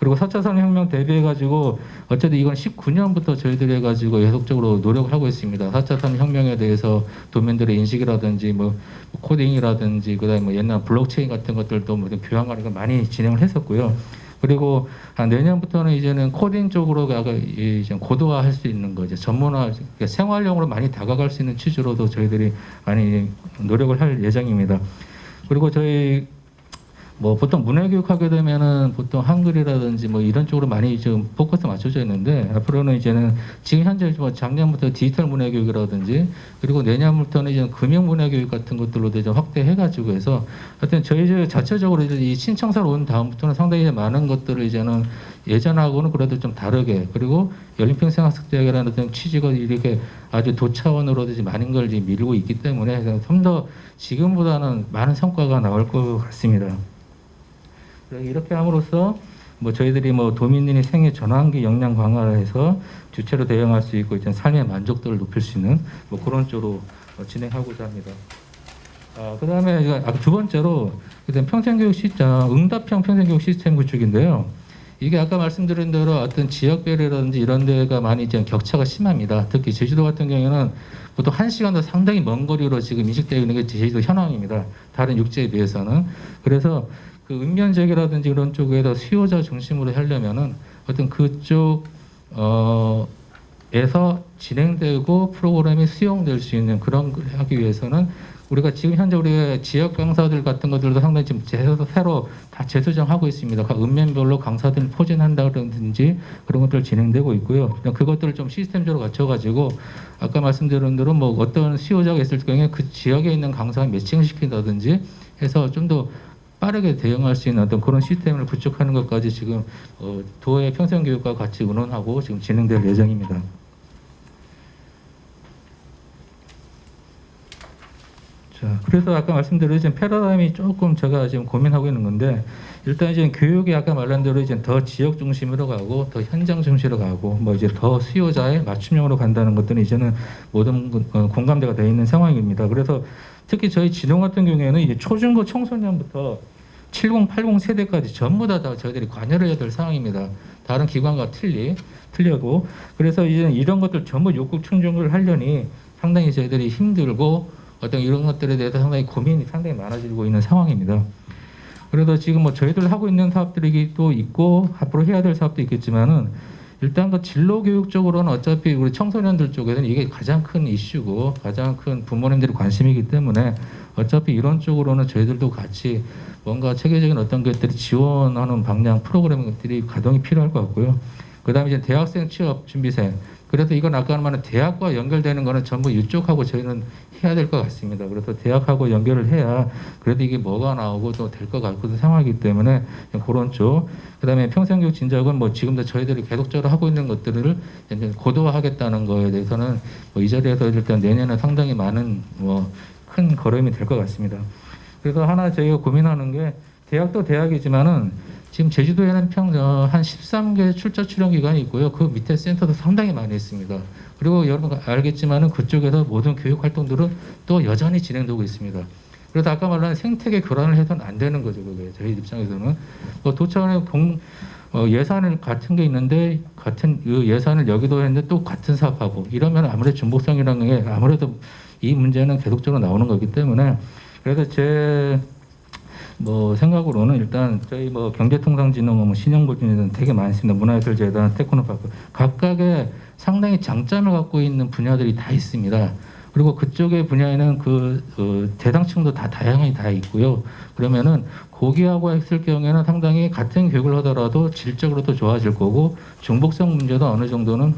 Speaker 8: 그리고 4차 산업혁명 대비해가지고 어쨌든 이건 19년부터 저희들이 해가지고 계속적으로 노력을 하고 있습니다. 4차 산업혁명에 대해서 도민들의 인식이라든지 뭐 코딩이라든지 그다음에 뭐 옛날 블록체인 같은 것들도 뭐 교양 같은 걸 많이 진행을 했었고요. 그리고 내년부터는 이제는 코딩 쪽으로 이제 고도화할 수 있는 거 이제 전문화 생활용으로 많이 다가갈 수 있는 취지로도 저희들이 많이 노력을 할 예정입니다. 그리고 저희 뭐 보통 문해교육 하게 되면은 보통 한글이라든지 뭐 이런 쪽으로 많이 지금 포커스 맞춰져 있는데 앞으로는 이제는 지금 현재 뭐 작년부터 디지털 문해교육이라든지 그리고 내년부터는 이제 금융 문해교육 같은 것들로도 좀 확대해가지고 해서 하여튼 저희 자체적으로 이제 이 신청사로 온 다음부터는 상당히 많은 것들을 이제는 예전하고는 그래도 좀 다르게 그리고 열린평생학습대학이라는 어떤 취지가 이렇게 아주 도차원으로도 많은 걸 지금 밀고 있기 때문에 좀 더 지금보다는 많은 성과가 나올 것 같습니다. 이렇게 함으로써 뭐 저희들이 뭐 도민들의 생애 전환기 역량 강화를 해서 주체로 대응할 수 있고 이제 삶의 만족도를 높일 수 있는 뭐 그런 쪽으로 진행하고자 합니다. 그다음에 두 번째로 평생교육 시스템, 응답형 평생교육 시스템 구축인데요. 이게 아까 말씀드린 대로 어떤 지역별이라든지 이런 데가 많이 이제 격차가 심합니다. 특히 제주도 같은 경우에는 보통 1시간도 상당히 먼 거리로 지금 인식되어 있는 게 제주도 현황입니다. 다른 육지에 비해서는. 그래서 그 읍면지역이라든지 이런 쪽에서 수요자 중심으로 하려면은 어떤 그쪽 에서 진행되고 프로그램이 수용될 수 있는 그런 걸 하기 위해서는 우리가 지금 현재 우리 지역 강사들 같은 것들도 상당히 지금 새로 다 재수정하고 있습니다. 각 읍면별로 강사들 포진한다든지 그런 것들 진행되고 있고요. 그것들을 좀 시스템적으로 갖춰가지고 아까 말씀드린 대로 뭐 어떤 수요자가 있을 경우에 그 지역에 있는 강사를 매칭시킨다든지 해서 좀 더 빠르게 대응할 수 있는 어떤 그런 시스템을 구축하는 것까지 지금 도의 평생교육과 같이 의논하고 지금 진행될 예정입니다. 자, 그래서 아까 말씀드린 지금 패러다임이 조금 제가 지금 고민하고 있는 건데, 일단 이제 교육이 아까 말한 대로 이제 더 지역 중심으로 가고 더 현장 중심으로 가고 뭐 이제 더 수요자의 맞춤형으로 간다는 것들은 이제는 모든 공감대가 되어 있는 상황입니다. 그래서 특히 저희 진흥 같은 경우에는 이제 초중고 청소년부터 70, 80 세대까지 전부 다 저희들이 관여를 해야 될 상황입니다. 다른 기관과 틀리고 그래서 이제 이런 것들 전부 욕구 충족을 하려니 상당히 저희들이 힘들고 어떤 이런 것들에 대해서 상당히 고민이 상당히 많아지고 있는 상황입니다. 그래서 지금 뭐 저희들 하고 있는 사업들이 또 있고 앞으로 해야 될 사업도 있겠지만은 일단 그 진로 교육 쪽으로는 어차피 우리 청소년들 쪽에서는 이게 가장 큰 이슈고 가장 큰 부모님들이 관심이기 때문에 어차피 이런 쪽으로는 저희들도 같이 뭔가 체계적인 어떤 것들이 지원하는 방향 프로그램들이 가동이 필요할 것 같고요. 그다음에 이제 대학생 취업 준비생. 그래서 이건 아까 말한 대학과 연결되는 거는 전부 이쪽하고 저희는 해야 될 것 같습니다. 그래서 대학하고 연결을 해야 그래도 이게 뭐가 나오고 또 될 것 같은 상황이기 때문에 그런 쪽. 그다음에 평생교육 진작은 뭐 지금도 저희들이 계속적으로 하고 있는 것들을 이제 고도화하겠다는 거에 대해서는 뭐 이 자리에서 일단 내년에 상당히 많은 뭐 큰 걸음이 될 것 같습니다. 그래서 하나 저희가 고민하는 게 대학도 대학이지만은 지금 제주도에는 한 13개 출자 출연 기관이 있고요. 그 밑에 센터도 상당히 많이 있습니다. 그리고 여러분 알겠지만은 그쪽에서 모든 교육 활동들은 또 여전히 진행되고 있습니다. 그래서 아까 말한 생태계 교란을 해서는 안 되는 거죠. 그게 저희 입장에서는 뭐 도처에 예산을 같은 게 있는데 같은 그 예산을 여기도 했는데 또 같은 사업하고 이러면 아무래도 중복성이라는 게 아무래도 이 문제는 계속적으로 나오는 거기 때문에 그래서 제 뭐 생각으로는 일단 저희 뭐 경제통상진흥원, 뭐 신영보증재단 되게 많습니다. 문화예술재단, 테크노파크 각각의 상당히 장점을 갖고 있는 분야들이 다 있습니다. 그리고 그쪽의 분야에는 대상층도 다 다양하게 다 있고요. 그러면은 고기하고 했을 경우에는 상당히 같은 교육을 하더라도 질적으로도 좋아질 거고 중복성 문제도 어느 정도는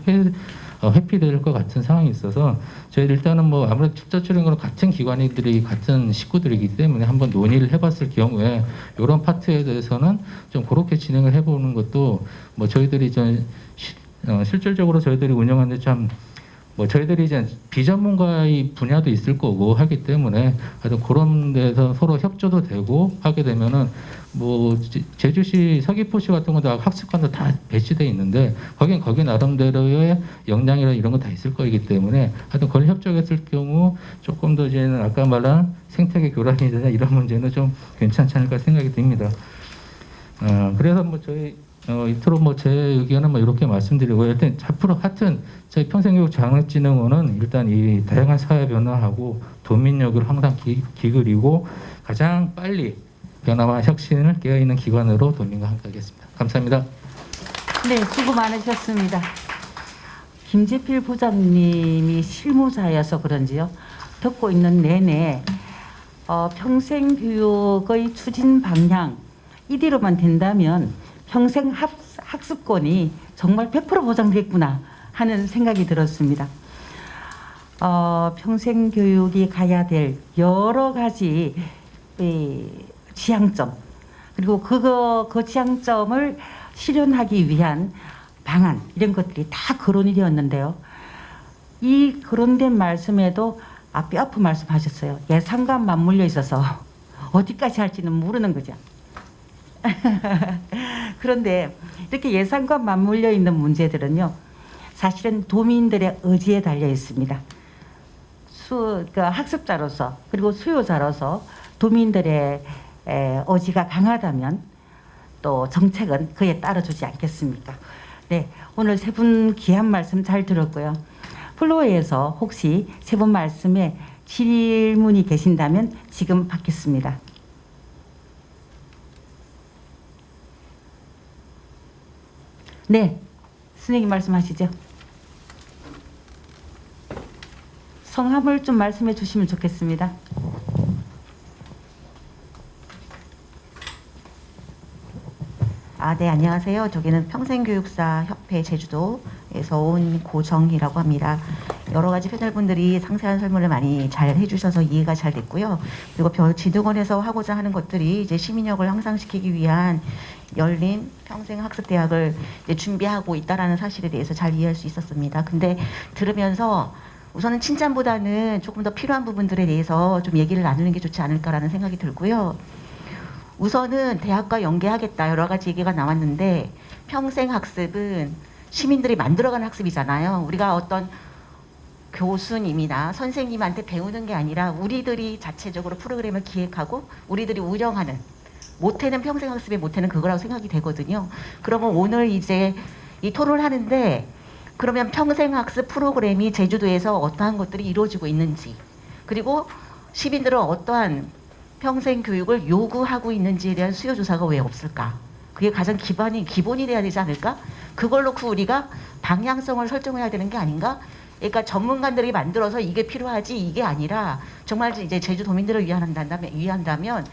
Speaker 8: 회피될 것 같은 상황이 있어서 저희 일단은 뭐 아무래도 출자 출연으로 같은 기관들이 같은 식구들이기 때문에 한번 논의를 해봤을 경우에 이런 파트에 대해서는 좀 그렇게 진행을 해보는 것도 뭐 저희들이 좀 실질적으로 저희들이 운영하는데 참 뭐 저희들이 이제 비전문가의 분야도 있을 거고 하기 때문에 하여튼 그런 데서 서로 협조도 되고 하게 되면은 뭐 제주시 서귀포시 같은 것도 학습관도 다 배치돼 있는데 거기 나름대로의 역량이나 이런 거 다 있을 거이기 때문에 하여튼 그걸 협조했을 경우 조금 더 이제는 아까 말한 생태계 교란이나 이런 문제는 좀 괜찮지 않을까 생각이 듭니다. 그래서 뭐 저희 이토록 뭐 제 의견은 뭐 이렇게 말씀드리고 일단 앞으로 하여튼 저희 평생교육 장학진흥원은 일단 이 다양한 사회 변화하고 도민력을 항상 기울이고 가장 빨리 변화와 혁신을 깨어있는 기관으로 도민과 함께하겠습니다. 감사합니다.
Speaker 5: 네, 수고 많으셨습니다. 김재필 부장님이 실무자여서 그런지요. 듣고 있는 내내 평생교육의 추진 방향 이대로만 된다면 평생 학습권이 정말 100% 보장됐구나 하는 생각이 들었습니다. 평생교육이 가야 될 여러 가지 지향점 그리고 그 지향점을 실현하기 위한 방안 이런 것들이 다 거론이 되었는데요. 이 거론된 말씀에도 뼈 아픈 말씀하셨어요. 예산과 맞물려 있어서 어디까지 할지는 모르는 거죠. 그런데 이렇게 예산과 맞물려 있는 문제들은요. 사실은 도민들의 의지에 달려 있습니다. 학습자로서 그리고 수요자로서 도민들의 의지가 강하다면 또 정책은 그에 따라주지 않겠습니까? 네, 오늘 세 분 귀한 말씀 잘 들었고요. 플로어에서 혹시 세 분 말씀에 질문이 계신다면 지금 받겠습니다. 네, 선생님 말씀하시죠. 성함을 좀 말씀해 주시면 좋겠습니다.
Speaker 9: 네, 안녕하세요. 저기는 평생교육사협회 제주도에서 온 고정희라고 합니다. 여러 가지 패널분들이 상세한 설명을 많이 잘 해주셔서 이해가 잘 됐고요. 그리고 진흥원에서 하고자 하는 것들이 이제 시민력을 향상시키기 위한 열린 평생학습대학을 이제 준비하고 있다라는 사실에 대해서 잘 이해할 수 있었습니다. 근데 들으면서 우선은 칭찬보다는 조금 더 필요한 부분들에 대해서 좀 얘기를 나누는 게 좋지 않을까라는 생각이 들고요. 우선은 대학과 연계하겠다 여러 가지 얘기가 나왔는데 평생 학습은 시민들이 만들어가는 학습이잖아요. 우리가 어떤 교수님이나 선생님한테 배우는 게 아니라 우리들이 자체적으로 프로그램을 기획하고 우리들이 운영하는 모태는 평생 학습의 모태는 그거라고 생각이 되거든요. 그러면 오늘 이제 이 토론을 하는데 그러면 평생 학습 프로그램이 제주도에서 어떠한 것들이 이루어지고 있는지 그리고 시민들은 어떠한 평생 교육을 요구하고 있는지에 대한 수요 조사가 왜 없을까? 그게 가장 기본이 돼야 되지 않을까? 그걸 놓고 우리가 방향성을 설정해야 되는 게 아닌가? 그러니까 전문가들이 만들어서 이게 필요하지 이게 아니라 정말 이제 제주도민들을 위한다면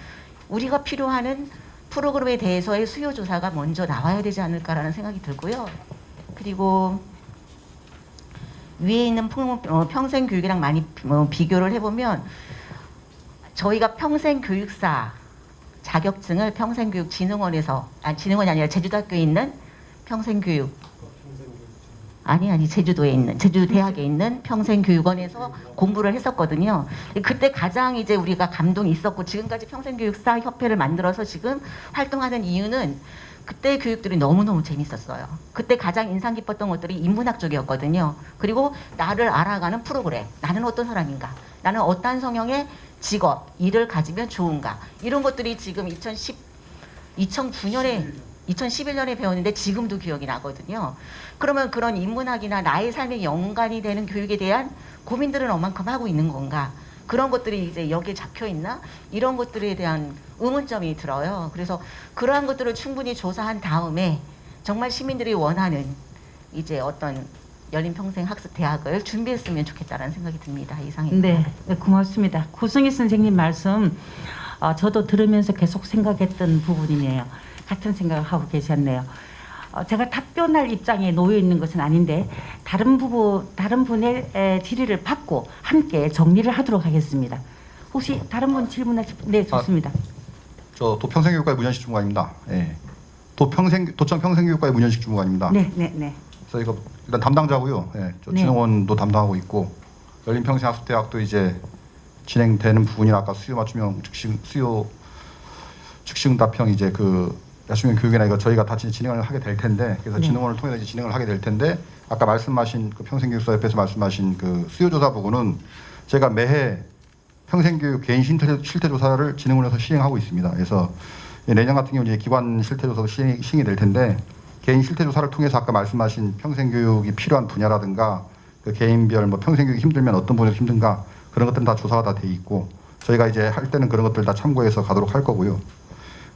Speaker 9: 우리가 필요하는 프로그램에 대해서의 수요 조사가 먼저 나와야 되지 않을까라는 생각이 들고요. 그리고 위에 있는 평생 교육이랑 많이 비교를 해보면 저희가 평생 교육사 자격증을 평생교육진흥원에서 진흥원이 아니라 제주도학교에 있는 평생교육 아니 제주도에 있는 제주대학에 있는 평생교육원에서 공부를 했었거든요. 그때 가장 이제 우리가 감동이 있었고 지금까지 평생교육사 협회를 만들어서 지금 활동하는 이유는 그때 교육들이 너무너무 재밌었어요. 그때 가장 인상 깊었던 것들이 인문학 쪽이었거든요. 그리고 나를 알아가는 프로그램. 나는 어떤 사람인가? 나는 어떠한 성향의 직업, 일을 가지면 좋은가? 이런 것들이 지금 2011년에 배웠는데 지금도 기억이 나거든요. 그러면 그런 인문학이나 나의 삶에 연관이 되는 교육에 대한 고민들은 얼만큼 하고 있는 건가? 그런 것들이 이제 여기에 적혀 있나? 이런 것들에 대한 의문점이 들어요. 그래서 그러한 것들을 충분히 조사한 다음에 정말 시민들이 원하는 이제 어떤 열린평생 학습대학을 준비했으면 좋겠다는 생각이 듭니다. 이상입니다.
Speaker 5: 네, 고맙습니다. 고승희 선생님 말씀 저도 들으면서 계속 생각했던 부분이네요. 같은 생각을 하고 계셨네요. 제가 답변할 입장에 놓여 있는 것은 아닌데 다른 분의 질의를 받고 함께 정리를 하도록 하겠습니다. 혹시 다른 분 질문하실 분? 네, 좋습니다.
Speaker 10: 저 도평생교육과의 문현식 주무관입니다. 예. 도청 평생교육과의 문현식 주무관입니다.
Speaker 5: 네.
Speaker 10: 그래서 이거 일단 담당자고요. 예. 저
Speaker 5: 네.
Speaker 10: 진흥원도 담당하고 있고 열린평생학습대학도 이제 진행되는 부분이라 아까 수요 맞춤형 즉시응 답형 이제 그 야심형 교육이나 이거 저희가 다 진행을 하게 될 텐데 그래서
Speaker 5: 네.
Speaker 10: 진흥원을 통해서 이제 진행을 하게 될 텐데 아까 말씀하신 그 평생교육사협회에서 말씀하신 그 수요조사 부분은 제가 매해 평생교육 개인 실태조사를 진흥원에서 시행하고 있습니다. 그래서 내년 같은 경우 이제 기관 실태조사도 시행이 될 텐데 개인 실태조사를 통해서 아까 말씀하신 평생교육이 필요한 분야라든가 그 개인별 뭐 평생교육이 힘들면 어떤 분야가 힘든가 그런 것들은 다 조사가 다 돼 있고 저희가 이제 할 때는 그런 것들 다 참고해서 가도록 할 거고요.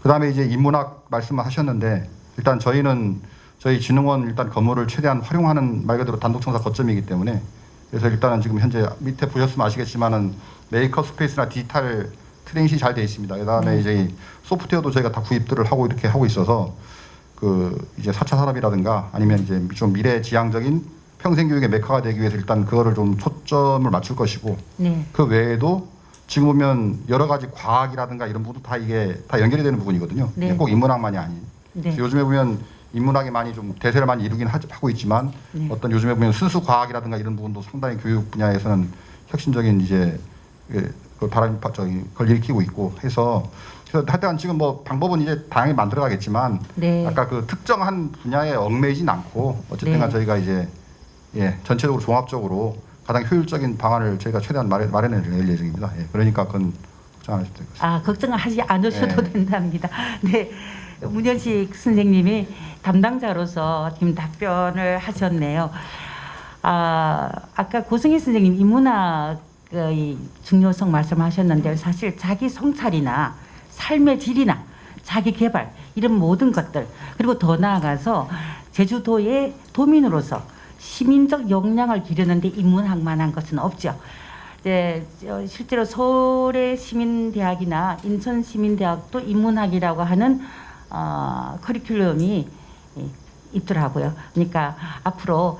Speaker 10: 그 다음에 이제 인문학 말씀하셨는데 일단 저희는 저희 진흥원 일단 건물을 최대한 활용하는 말 그대로 단독청사 거점이기 때문에 그래서 일단은 지금 현재 밑에 보셨으면 아시겠지만은 메이커 스페이스나 디지털 트레인시 잘 돼 있습니다. 그 다음에 이제 소프트웨어도 저희가 다 구입들을 하고 이렇게 하고 있어서 그 이제 4차 산업이라든가 아니면 이제 좀 미래지향적인 평생교육의 메카가 되기 위해서 일단 그거를 좀 초점을 맞출 것이고
Speaker 5: 네.
Speaker 10: 그 외에도 지금 보면 여러 가지 과학이라든가 이런 부분도 다 이게 다 연결이 되는 부분이거든요.
Speaker 5: 네.
Speaker 10: 꼭 인문학만이 아닌.
Speaker 5: 네.
Speaker 10: 그래서 요즘에 보면 인문학이 많이 좀 대세를 많이 이루긴 하고 있지만
Speaker 5: 네.
Speaker 10: 어떤 요즘에 보면 순수 과학이라든가 이런 부분도 상당히 교육 분야에서는 혁신적인 이제 걸 일으키고 있고 해서 하여튼 지금 뭐 방법은 이제 다양히 만들어가겠지만
Speaker 5: 네.
Speaker 10: 아까 그 특정한 분야에 얽매이진 않고 어쨌든간
Speaker 5: 네.
Speaker 10: 저희가 이제 전체적으로 종합적으로 가장 효율적인 방안을 저희가 최대한 마련해낼 예정입니다. 그러니까 그건 걱정 안 하셔도 될 것 같습니다.
Speaker 5: 걱정하지 않으셔도 된답니다. 네, 문현식 선생님이 담당자로서 지금 답변을 하셨네요. 아까 고승희 선생님 인문학의 중요성 말씀하셨는데 사실 자기 성찰이나 삶의 질이나 자기 개발 이런 모든 것들 그리고 더 나아가서 제주도의 도민으로서 시민적 역량을 기르는데 인문학만한 것은 없죠. 실제로 서울의 시민대학이나 인천 시민대학도 인문학이라고 하는 커리큘럼이 있더라고요. 그러니까 앞으로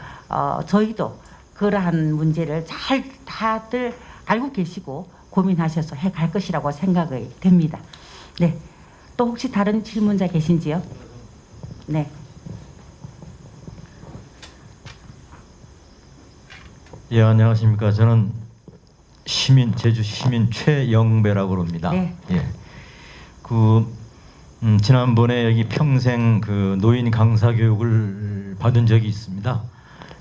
Speaker 5: 저희도 그러한 문제를 잘 다들 알고 계시고 고민하셔서 해갈 것이라고 생각이 됩니다. 네. 또 혹시 다른 질문자 계신지요? 네.
Speaker 11: 예, 안녕하십니까. 저는 제주 시민 최영배라고 합니다.
Speaker 5: 네.
Speaker 11: 예. 지난번에 여기 평생 노인 강사 교육을 받은 적이 있습니다.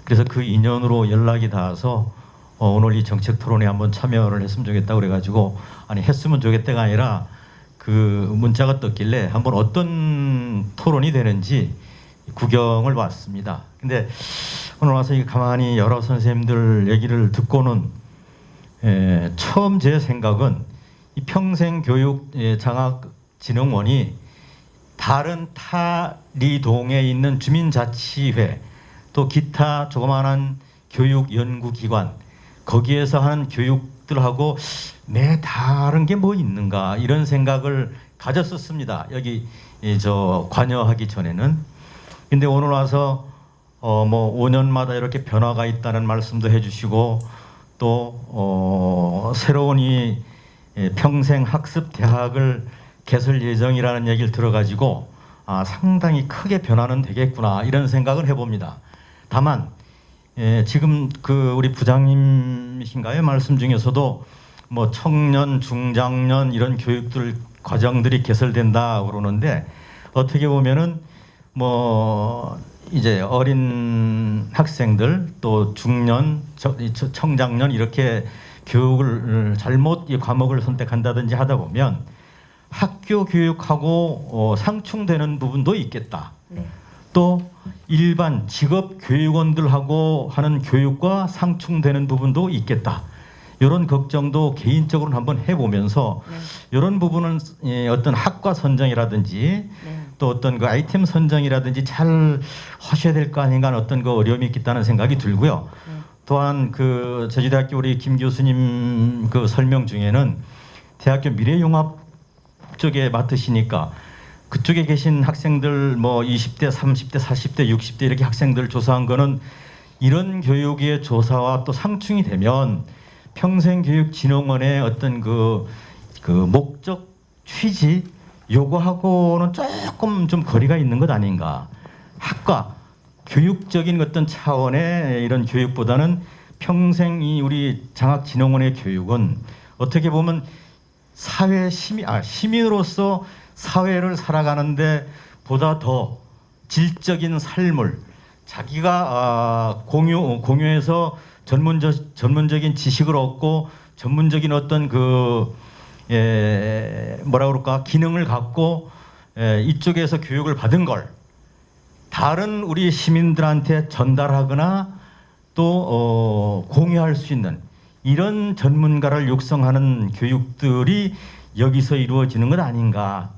Speaker 11: 그래서 그 인연으로 연락이 닿아서 오늘 이 정책 토론에 한번 참여를 했으면 좋겠다고 그래가지고, 아니 했으면 좋겠다가 아니라 문자가 떴길래 한번 어떤 토론이 되는지 구경을 왔습니다. 근데 오늘 와서 가만히 여러 선생님들 얘기를 듣고는 처음 제 생각은 이 평생교육 장학진흥원이 다른 타리동에 있는 주민자치회 또 기타 조그마한 교육연구기관 거기에서 하는 교육들하고 매 다른 게 뭐 있는가 이런 생각을 가졌었습니다. 여기 관여하기 전에는. 근데 오늘 와서 5년마다 이렇게 변화가 있다는 말씀도 해주시고 또 새로운 이 평생학습대학을 개설 예정이라는 얘기를 들어가지고 상당히 크게 변화는 되겠구나 이런 생각을 해봅니다. 다만 지금 우리 부장님이신가요? 말씀 중에서도 청년, 중장년 이런 교육들 과정들이 개설된다 그러는데 어떻게 보면은 이제 어린 학생들 또 중년, 청장년 이렇게 교육을 잘못 이 과목을 선택한다든지 하다 보면 학교 교육하고 상충되는 부분도 있겠다.
Speaker 5: 네.
Speaker 11: 또 일반 직업 교육원들하고 하는 교육과 상충되는 부분도 있겠다. 이런 걱정도 개인적으로는 한번 해보면서 이런 부분은 어떤 학과 선정이라든지 또 어떤 아이템 선정이라든지 잘 하셔야 될 거 아닌가 하는 어떤 어려움이 있겠다는 생각이 들고요. 또한 제주대학교 우리 김 교수님 설명 중에는 대학교 미래융합 쪽에 맡으시니까 그쪽에 계신 학생들 20대, 30대, 40대, 60대 이렇게 학생들 조사한 거는 이런 교육의 조사와 또 상충이 되면 평생교육진흥원의 어떤 목적 취지 요거하고는 조금 좀 거리가 있는 것 아닌가. 학과 교육적인 어떤 차원의 이런 교육보다는 평생 우리 장학진흥원의 교육은 어떻게 보면 시민으로서 사회를 살아가는데 보다 더 질적인 삶을 자기가 공유해서 전문적인 지식을 얻고 전문적인 어떤 기능을 갖고 이쪽에서 교육을 받은 걸 다른 우리 시민들한테 전달하거나 또 공유할 수 있는 이런 전문가를 육성하는 교육들이 여기서 이루어지는 것 아닌가.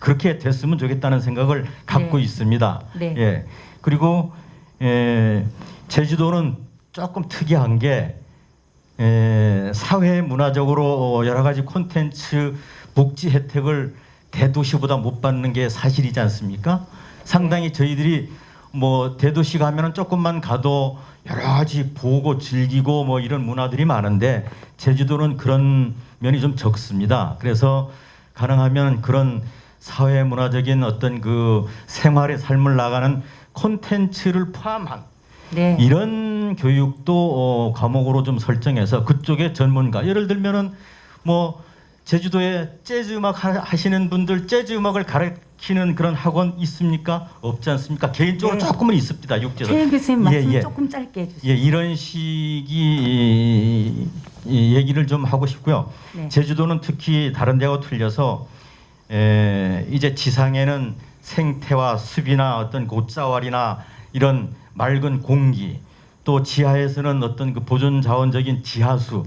Speaker 11: 그렇게 됐으면 좋겠다는 생각을 갖고 있습니다.
Speaker 5: 네.
Speaker 11: 예. 그리고 제주도는 조금 특이한 게 사회 문화적으로 여러 가지 콘텐츠 복지 혜택을 대도시보다 못 받는 게 사실이지 않습니까? 상당히 저희들이 대도시 가면은 조금만 가도 여러 가지 보고 즐기고 이런 문화들이 많은데 제주도는 그런 면이 좀 적습니다. 그래서 가능하면 그런 사회 문화적인 어떤 생활의 삶을 나가는 콘텐츠를 포함한 이런 교육도 과목으로 좀 설정해서 그쪽에 전문가 예를 들면은 제주도에 재즈 음악 하시는 분들 재즈 음악을 가르치는 그런 학원 있습니까? 없지 않습니까? 개인적으로 조금은 있습니다. 육제도.
Speaker 5: 최영 교수님 말씀 조금 짧게 해주세요.
Speaker 11: 예, 이런 식의 얘기를 좀 하고 싶고요. 제주도는 특히 다른 데하고 틀려서 이제 지상에는 생태와 숲이나 어떤 곶자왈이나 이런 맑은 공기 또 지하에서는 어떤 보존 자원적인 지하수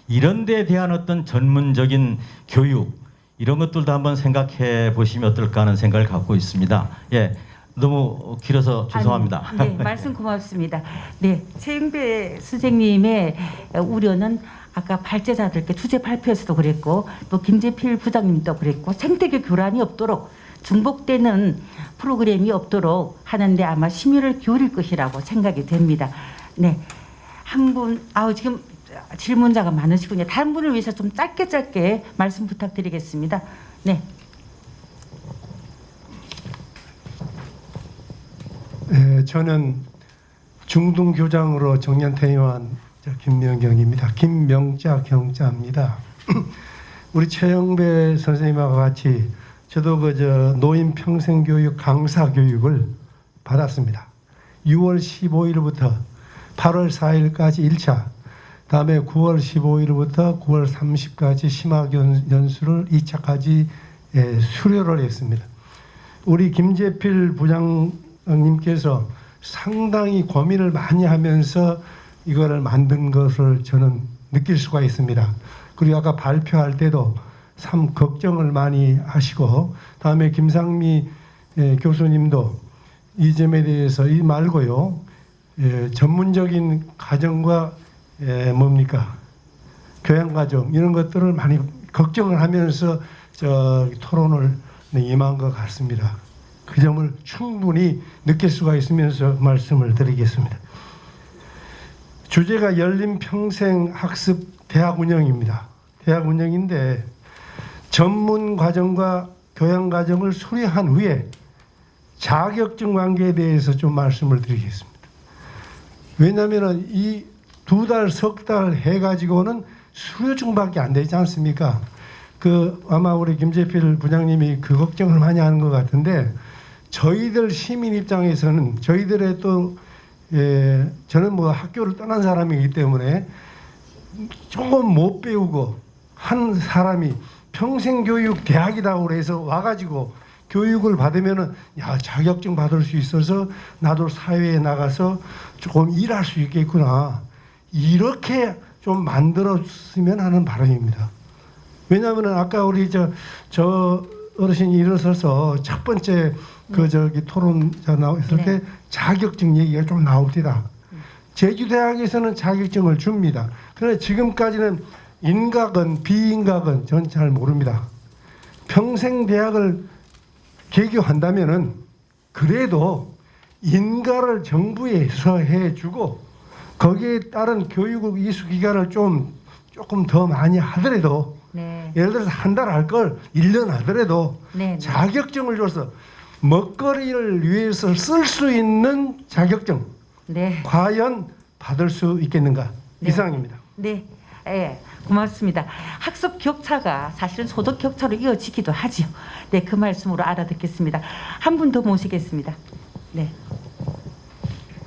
Speaker 11: 이런 데에 대한 어떤 전문적인 교육 이런 것들도 한번 생각해 보시면 어떨까 하는 생각을 갖고 있습니다. 예, 너무 길어서 죄송합니다.
Speaker 5: 네, 말씀 고맙습니다. 네, 최영배 수장님의 우려는 아까 발제자들께 주제 발표에서도 그랬고 또 김재필 부장님도 그랬고 생태계 교란이 없도록 중복되는 프로그램이 없도록 하는데 아마 심의를 기울일 것이라고 생각이 됩니다. 네, 한 분, 지금 질문자가 많으시군요. 다른 분을 위해서 좀 짧게 말씀 부탁드리겠습니다. 네.
Speaker 12: 저는 중등교장으로 정년 퇴임한 김명경입니다. 김명자 경자입니다. 우리 최영배 선생님하고 같이 저도 노인 평생교육 강사 교육을 받았습니다. 6월 15일부터 8월 4일까지 1차, 다음에 9월 15일부터 9월 30일까지 심화 연수를 2차까지 수료를 했습니다. 우리 김재필 부장님께서 상당히 고민을 많이 하면서 이거를 만든 것을 저는 느낄 수가 있습니다. 그리고 아까 발표할 때도 참 걱정을 많이 하시고, 다음에 김상미 교수님도 이 점에 대해서 이 말고요, 전문적인 가정과 교양과정 이런 것들을 많이 걱정을 하면서 토론을 임한 것 같습니다. 그 점을 충분히 느낄 수가 있으면서 말씀을 드리겠습니다. 주제가 열린 평생 학습 대학 운영입니다. 대학 운영인데 전문 과정과 교양 과정을 수료한 후에 자격증 관계에 대해서 좀 말씀을 드리겠습니다. 왜냐하면 이 2달, 석 달 해가지고는 수료증밖에 안 되지 않습니까? 아마 우리 김재필 부장님이 그 걱정을 많이 하는 것 같은데, 저희들 시민 입장에서는 저희들의 저는 학교를 떠난 사람이기 때문에 조금 못 배우고 한 사람이 평생교육 대학이라고 해서 와가지고 교육을 받으면은 자격증 받을 수 있어서 나도 사회에 나가서 조금 일할 수 있겠구나, 이렇게 좀 만들었으면 하는 바람입니다. 왜냐하면 아까 우리 저 어르신이 일어서서 첫 번째 토론자 나왔을 때 자격증 얘기가 좀 나옵니다. 제주대학에서는 자격증을 줍니다. 그런데 지금까지는 인각은 비인각은 전 잘 모릅니다. 평생대학을 개교한다면은 그래도 인가를 정부에서 해주고 거기에 따른 교육 이수 기간을 조금 더 많이 하더라도, 예를 들어서 한 달 할 걸 1년 하더라도 자격증을 줘서 먹거리를 위해서 쓸 수 있는 자격증 과연 받을 수 있겠는가? 이상입니다.
Speaker 5: 네, 고맙습니다. 학습 격차가 사실은 소득 격차로 이어지기도 하지요. 네, 그 말씀으로 알아듣겠습니다. 한 분 더 모시겠습니다. 네.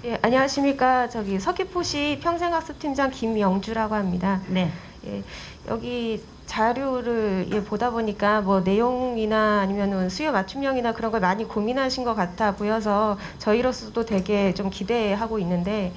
Speaker 6: 예, 안녕하십니까. 서귀포시 평생학습팀장 김영주라고 합니다.
Speaker 5: 네.
Speaker 6: 예, 여기 자료를 보다 보니까 내용이나 아니면 수요 맞춤형이나 그런 걸 많이 고민하신 것 같아 보여서 저희로서도 되게 좀 기대하고 있는데,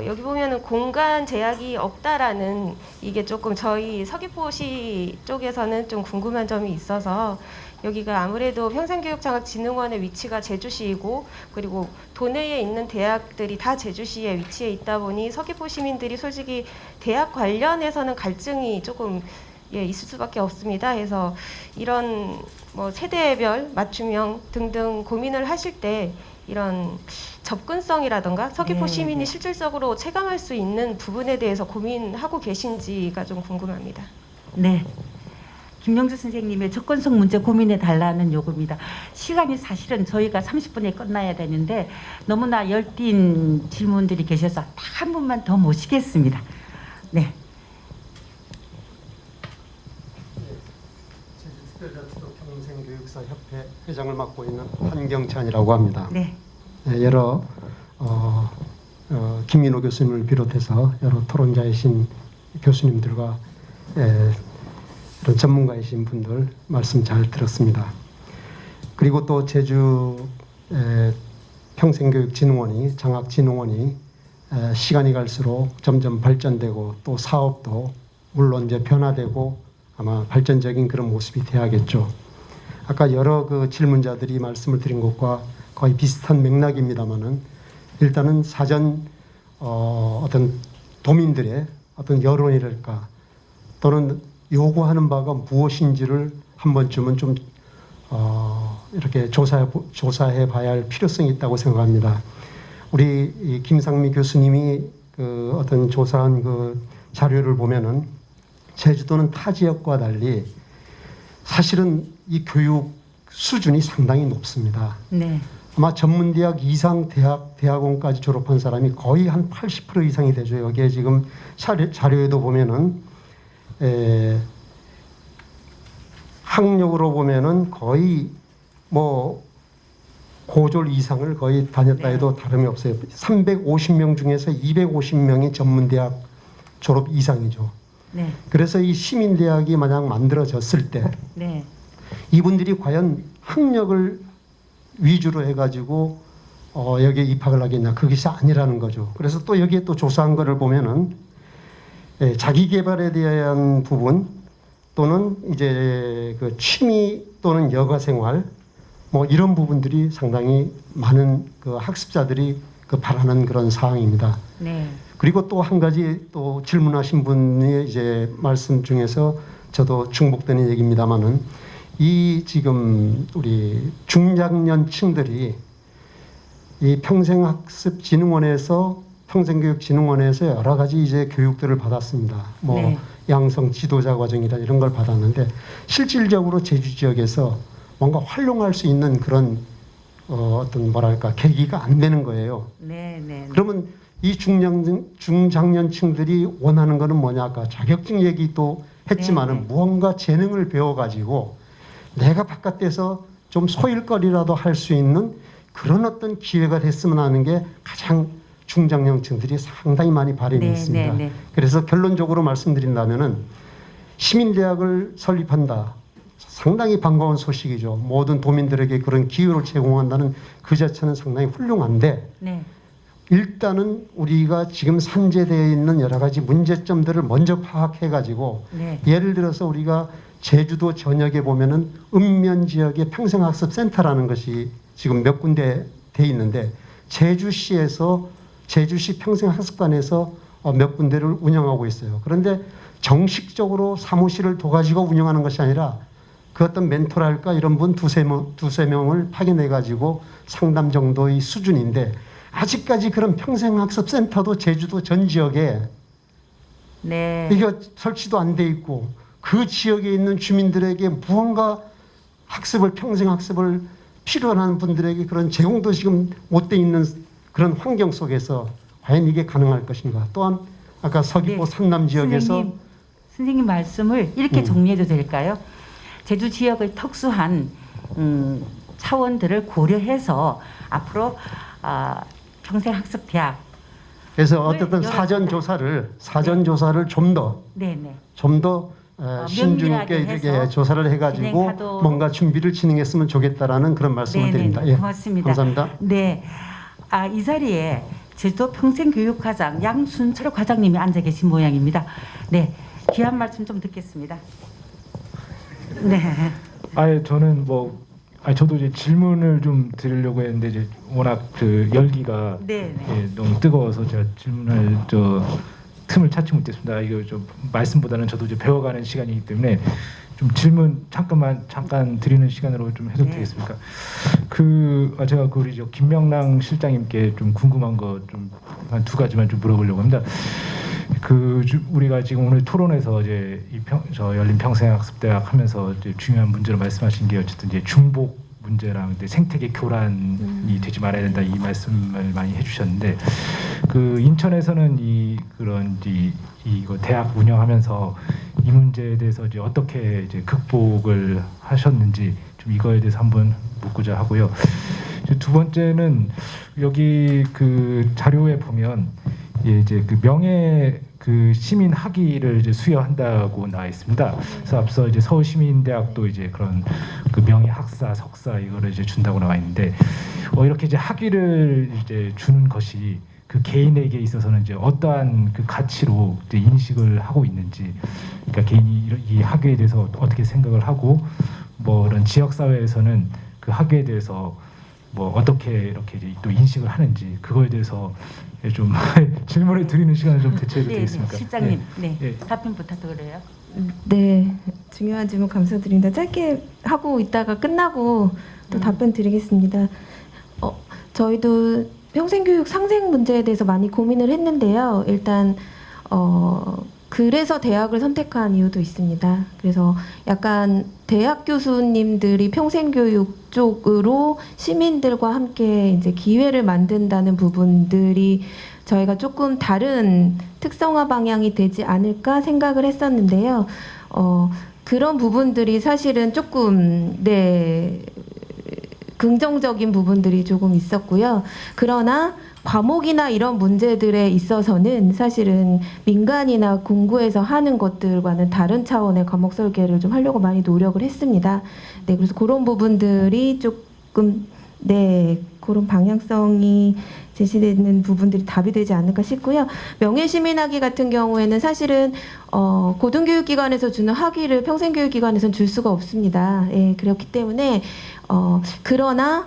Speaker 6: 여기 보면은 공간 제약이 없다라는 이게 조금 저희 서귀포시 쪽에서는 좀 궁금한 점이 있어서, 여기가 아무래도 평생교육장학진흥원의 위치가 제주시이고 그리고 도내에 있는 대학들이 다 제주시에 위치해 있다 보니 서귀포 시민들이 솔직히 대학 관련해서는 갈증이 조금 있을 수밖에 없습니다. 그래서 이런 세대별 맞춤형 등등 고민을 하실 때 이런 접근성이라던가 서귀포 시민이 실질적으로 체감할 수 있는 부분에 대해서 고민하고 계신지가 좀 궁금합니다.
Speaker 5: 네. 김영주 선생님의 접근성 문제 고민해 달라는 요구입니다. 시간이 사실은 저희가 30분에 끝나야 되는데 너무나 열띤 질문들이 계셔서 딱 한 분만 더 모시겠습니다. 네.
Speaker 13: 제주특별자치도 평생교육사협회 회장을 맡고 있는 한경찬이라고 합니다.
Speaker 5: 네.
Speaker 13: 여러 김민호 교수님을 비롯해서 여러 토론자이신 교수님들과 그런 전문가이신 분들 말씀 잘 들었습니다. 그리고 또 제주 평생교육진흥원이 장학진흥원이 시간이 갈수록 점점 발전되고 또 사업도 물론 이제 변화되고 아마 발전적인 그런 모습이 돼야겠죠. 아까 여러 질문자들이 말씀을 드린 것과 거의 비슷한 맥락입니다만은 일단은 사전 어떤 도민들의 어떤 여론이랄까 또는 요구하는 바가 무엇인지를 한 번쯤은 좀 이렇게 조사해 봐야 할 필요성이 있다고 생각합니다. 우리 김상미 교수님이 어떤 조사한 자료를 보면은 제주도는 타 지역과 달리 사실은 이 교육 수준이 상당히 높습니다.
Speaker 5: 네.
Speaker 13: 아마 전문대학 이상 대학원까지 졸업한 사람이 거의 한 80% 이상이 되죠. 여기에 지금 자료에도 보면은 학력으로 보면은 거의 뭐 고졸 이상을 거의 다녔다 해도 다름이 없어요. 350명 중에서 250명이 전문대학 졸업 이상이죠.
Speaker 5: 네.
Speaker 13: 그래서 이 시민대학이 만약 만들어졌을 때
Speaker 5: 네.
Speaker 13: 이분들이 과연 학력을 위주로 해가지고 여기에 입학을 하겠냐, 그것이 아니라는 거죠. 그래서 또 여기에 또 조사한 거를 보면은 자기 개발에 대한 부분 또는 이제 그 취미 또는 여가 생활 뭐 이런 부분들이 상당히 많은 그 학습자들이 그 바라는 그런 사항입니다.
Speaker 5: 네.
Speaker 13: 그리고 또 한 가지 또 질문하신 분의 이제 말씀 중에서 저도 중복되는 얘기입니다만은 이 지금 우리 중장년층들이 이 평생학습진흥원에서 평생교육진흥원에서 여러 가지 이제 교육들을 받았습니다. 뭐
Speaker 5: 네.
Speaker 13: 양성 지도자 과정이라 이런 걸 받았는데 실질적으로 제주 지역에서 뭔가 활용할 수 있는 그런 어떤 뭐랄까 계기가 안 되는 거예요.
Speaker 5: 네, 네.
Speaker 13: 그러면 이 중장년층들이 원하는 거는 뭐냐? 아까 자격증 얘기도 했지만은
Speaker 5: 네, 네.
Speaker 13: 무언가 재능을 배워가지고 내가 바깥에서 좀 소일거리라도 할 수 있는 그런 어떤 기회가 됐으면 하는 게 가장 중장년층들이 상당히 많이 바람이
Speaker 5: 네,
Speaker 13: 있습니다.
Speaker 5: 네, 네.
Speaker 13: 그래서 결론적으로 말씀드린다면은 시민대학을 설립한다. 상당히 반가운 소식이죠. 모든 도민들에게 그런 기회를 제공한다는 그 자체는 상당히 훌륭한데
Speaker 5: 네.
Speaker 13: 일단은 우리가 지금 산재되어 있는 여러 가지 문제점들을 먼저 파악해가지고
Speaker 5: 네.
Speaker 13: 예를 들어서 우리가 제주도 전역에 보면은 읍면 지역의 평생학습센터라는 것이 지금 몇 군데 돼 있는데 제주시에서 제주시 평생학습관에서 몇 군데를 운영하고 있어요. 그런데 정식적으로 사무실을 둬가지고 운영하는 것이 아니라 그 어떤 멘토랄까 이런 분 두세 명을 파견해 가지고 상담 정도의 수준인데 아직까지 그런 평생학습센터도 제주도 전 지역에
Speaker 5: 네.
Speaker 13: 이게 설치도 안 돼 있고 그 지역에 있는 주민들에게 무언가 학습을 평생학습을 필요한 분들에게 그런 제공도 지금 못 돼 있는 그런 환경 속에서 과연 이게 가능할 것인가. 또한 아까 서귀포
Speaker 5: 네.
Speaker 13: 산남 지역에서
Speaker 5: 선생님 말씀을 이렇게 정리해도 될까요? 제주 지역의 특수한 차원들을 고려해서 앞으로 평생학습대학
Speaker 13: 그래서 어쨌든 사전 조사를 좀 더
Speaker 5: 네네.
Speaker 13: 신중하게
Speaker 5: 면밀하게
Speaker 13: 이렇게
Speaker 5: 해서
Speaker 13: 조사를 해가지고
Speaker 5: 진행하도록.
Speaker 13: 뭔가 준비를 진행했으면 좋겠다라는 그런 말씀을
Speaker 5: 네네.
Speaker 13: 드립니다. 예.
Speaker 5: 고맙습니다.
Speaker 13: 감사합니다.
Speaker 5: 네. 이 자리에 제주도 평생교육과장 양순철 과장님이 앉아 계신 모양입니다. 네. 귀한 말씀 좀 듣겠습니다. 네.
Speaker 14: 저는 저도 이제 질문을 좀 드리려고 했는데 이제 워낙 그 열기가
Speaker 5: 네.
Speaker 14: 예, 너무 뜨거워서 제가 질문할 틈을 찾지 못했습니다. 이거 좀 말씀보다는 저도 이제 배워가는 시간이기 때문에 좀 질문 잠깐 드리는 시간으로 좀 해도
Speaker 5: 네.
Speaker 14: 되겠습니까? 제가 우리 김명랑 실장님께 좀 궁금한 거 좀 한 두 가지만 좀 물어보려고 합니다. 우리가 지금 오늘 토론에서 이제 저 열린 평생학습대학 하면서 이제 중요한 문제로 말씀하신 게 어쨌든 이제 중복 문제랑 이제 생태계 교란이 되지 말아야 된다 이 말씀을 많이 해주셨는데 인천에서는 이거 대학 운영하면서 이 문제에 대해서 이제 어떻게 이제 극복을 하셨는지 좀 이거에 대해서 한번 묻고자 하고요. 두 번째는 여기 그 자료에 보면 이제 그 명예 그 시민 학위를 이제 수여한다고 나와 있습니다. 그래서 앞서 이제 서울시민대학도 이제 그런 그 명예 학사, 석사 이거를 이제 준다고 나와 있는데 이렇게 이제 학위를 이제 주는 것이 그 개인에게 있어서는 이제 어떠한 그 가치로 이제 인식을 하고 있는지, 그러니까 개인이 이 학위에 대해서 어떻게 생각을 하고 이런 지역 사회에서는 그 학위에 대해서 어떻게 이렇게 이제 또 인식을 하는지 그거에 대해서 좀 질문을 드리는 시간을 좀 대체해도 되겠습니까?
Speaker 5: 실장님, 네.
Speaker 14: 예.
Speaker 5: 답변 부탁드려요.
Speaker 6: 네, 중요한 질문 감사드립니다. 짧게 하고 있다가 끝나고 또 답변 드리겠습니다. 저희도 평생교육 상생 문제에 대해서 많이 고민을 했는데요. 일단 그래서 대학을 선택한 이유도 있습니다. 그래서 약간 대학 교수님들이 평생교육 쪽으로 시민들과 함께 이제 기회를 만든다는 부분들이 저희가 조금 다른 특성화 방향이 되지 않을까 생각을 했었는데요. 그런 부분들이 사실은 조금 긍정적인 부분들이 조금 있었고요. 그러나 과목이나 이런 문제들에 있어서는 사실은 민간이나 공구에서 하는 것들과는 다른 차원의 과목 설계를 좀 하려고 많이 노력을 했습니다. 네, 그래서 그런 부분들이 조금 그런 방향성이 제시되는 부분들이 답이 되지 않을까 싶고요. 명예시민학위 같은 경우에는 사실은 고등교육기관에서 주는 학위를 평생교육기관에서는 줄 수가 없습니다. 예, 그렇기 때문에 그러나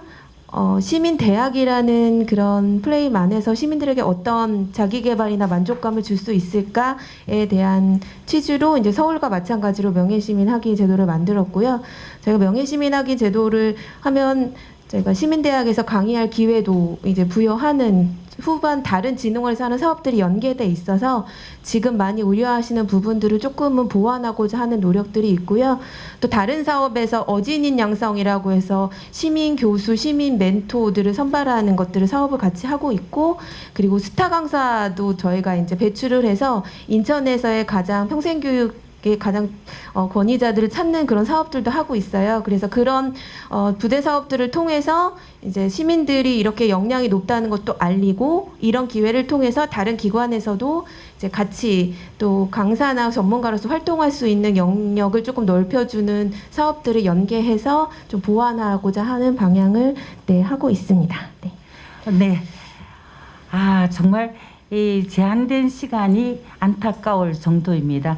Speaker 6: 시민대학이라는 그런 프레임 안에서 시민들에게 어떤 자기개발이나 만족감을 줄 수 있을까에 대한 취지로 이제 서울과 마찬가지로 명예시민학위 제도를 만들었고요. 저희가 명예시민학위 제도를 하면 저희가 시민대학에서 강의할 기회도 이제 부여하는 후반 다른 진흥원에서 하는 사업들이 연계돼 있어서 지금 많이 우려하시는 부분들을 조금은 보완하고자 하는 노력들이 있고요. 또 다른 사업에서 어진인 양성이라고 해서 시민 교수, 시민 멘토들을 선발하는 것들을 사업을 같이 하고 있고, 그리고 스타 강사도 저희가 이제 배출을 해서 인천에서의 가장 평생교육 가장 권위자들을 찾는 그런 사업들도 하고 있어요. 그래서 그런 부대 사업들을 통해서 이제 시민들이 이렇게 역량이 높다는 것도 알리고, 이런 기회를 통해서 다른 기관에서도 이제 같이 또 강사나 전문가로서 활동할 수 있는 영역을 조금 넓혀주는 사업들을 연계해서 좀 보완하고자 하는 방향을 하고 있습니다. 네.
Speaker 5: 네. 정말 이 제한된 시간이 안타까울 정도입니다.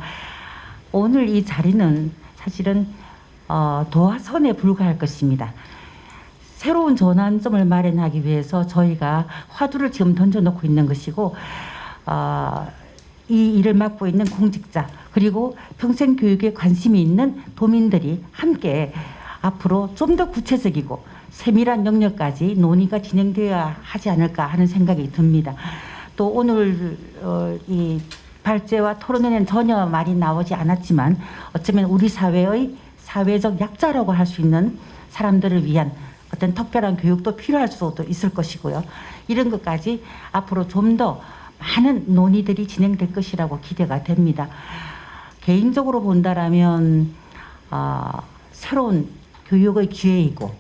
Speaker 5: 오늘 이 자리는 사실은 도화선에 불과할 것입니다. 새로운 전환점을 마련하기 위해서 저희가 화두를 지금 던져놓고 있는 것이고, 이 일을 맡고 있는 공직자 그리고 평생교육에 관심이 있는 도민들이 함께 앞으로 좀 더 구체적이고 세밀한 영역까지 논의가 진행되어야 하지 않을까 하는 생각이 듭니다. 또 오늘 이 발제와 토론회는 전혀 말이 나오지 않았지만 어쩌면 우리 사회의 사회적 약자라고 할 수 있는 사람들을 위한 어떤 특별한 교육도 필요할 수도 있을 것이고요. 이런 것까지 앞으로 좀 더 많은 논의들이 진행될 것이라고 기대가 됩니다. 개인적으로 본다라면 새로운 교육의 기회이고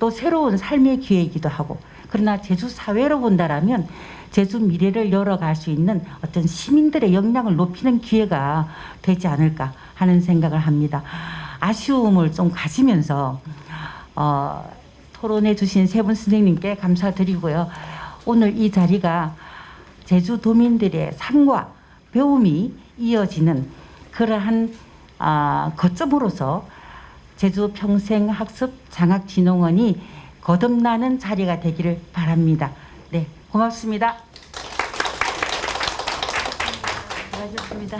Speaker 5: 또 새로운 삶의 기회이기도 하고, 그러나 제주 사회로 본다라면 제주 미래를 열어갈 수 있는 어떤 시민들의 역량을 높이는 기회가 되지 않을까 하는 생각을 합니다. 아쉬움을 좀 가지면서 토론해 주신 세 분 선생님께 감사드리고요. 오늘 이 자리가 제주도민들의 삶과 배움이 이어지는 그러한 거점으로서 제주 평생학습 장학진흥원이 거듭나는 자리가 되기를 바랍니다. 네, 고맙습니다. 수고하셨습니다.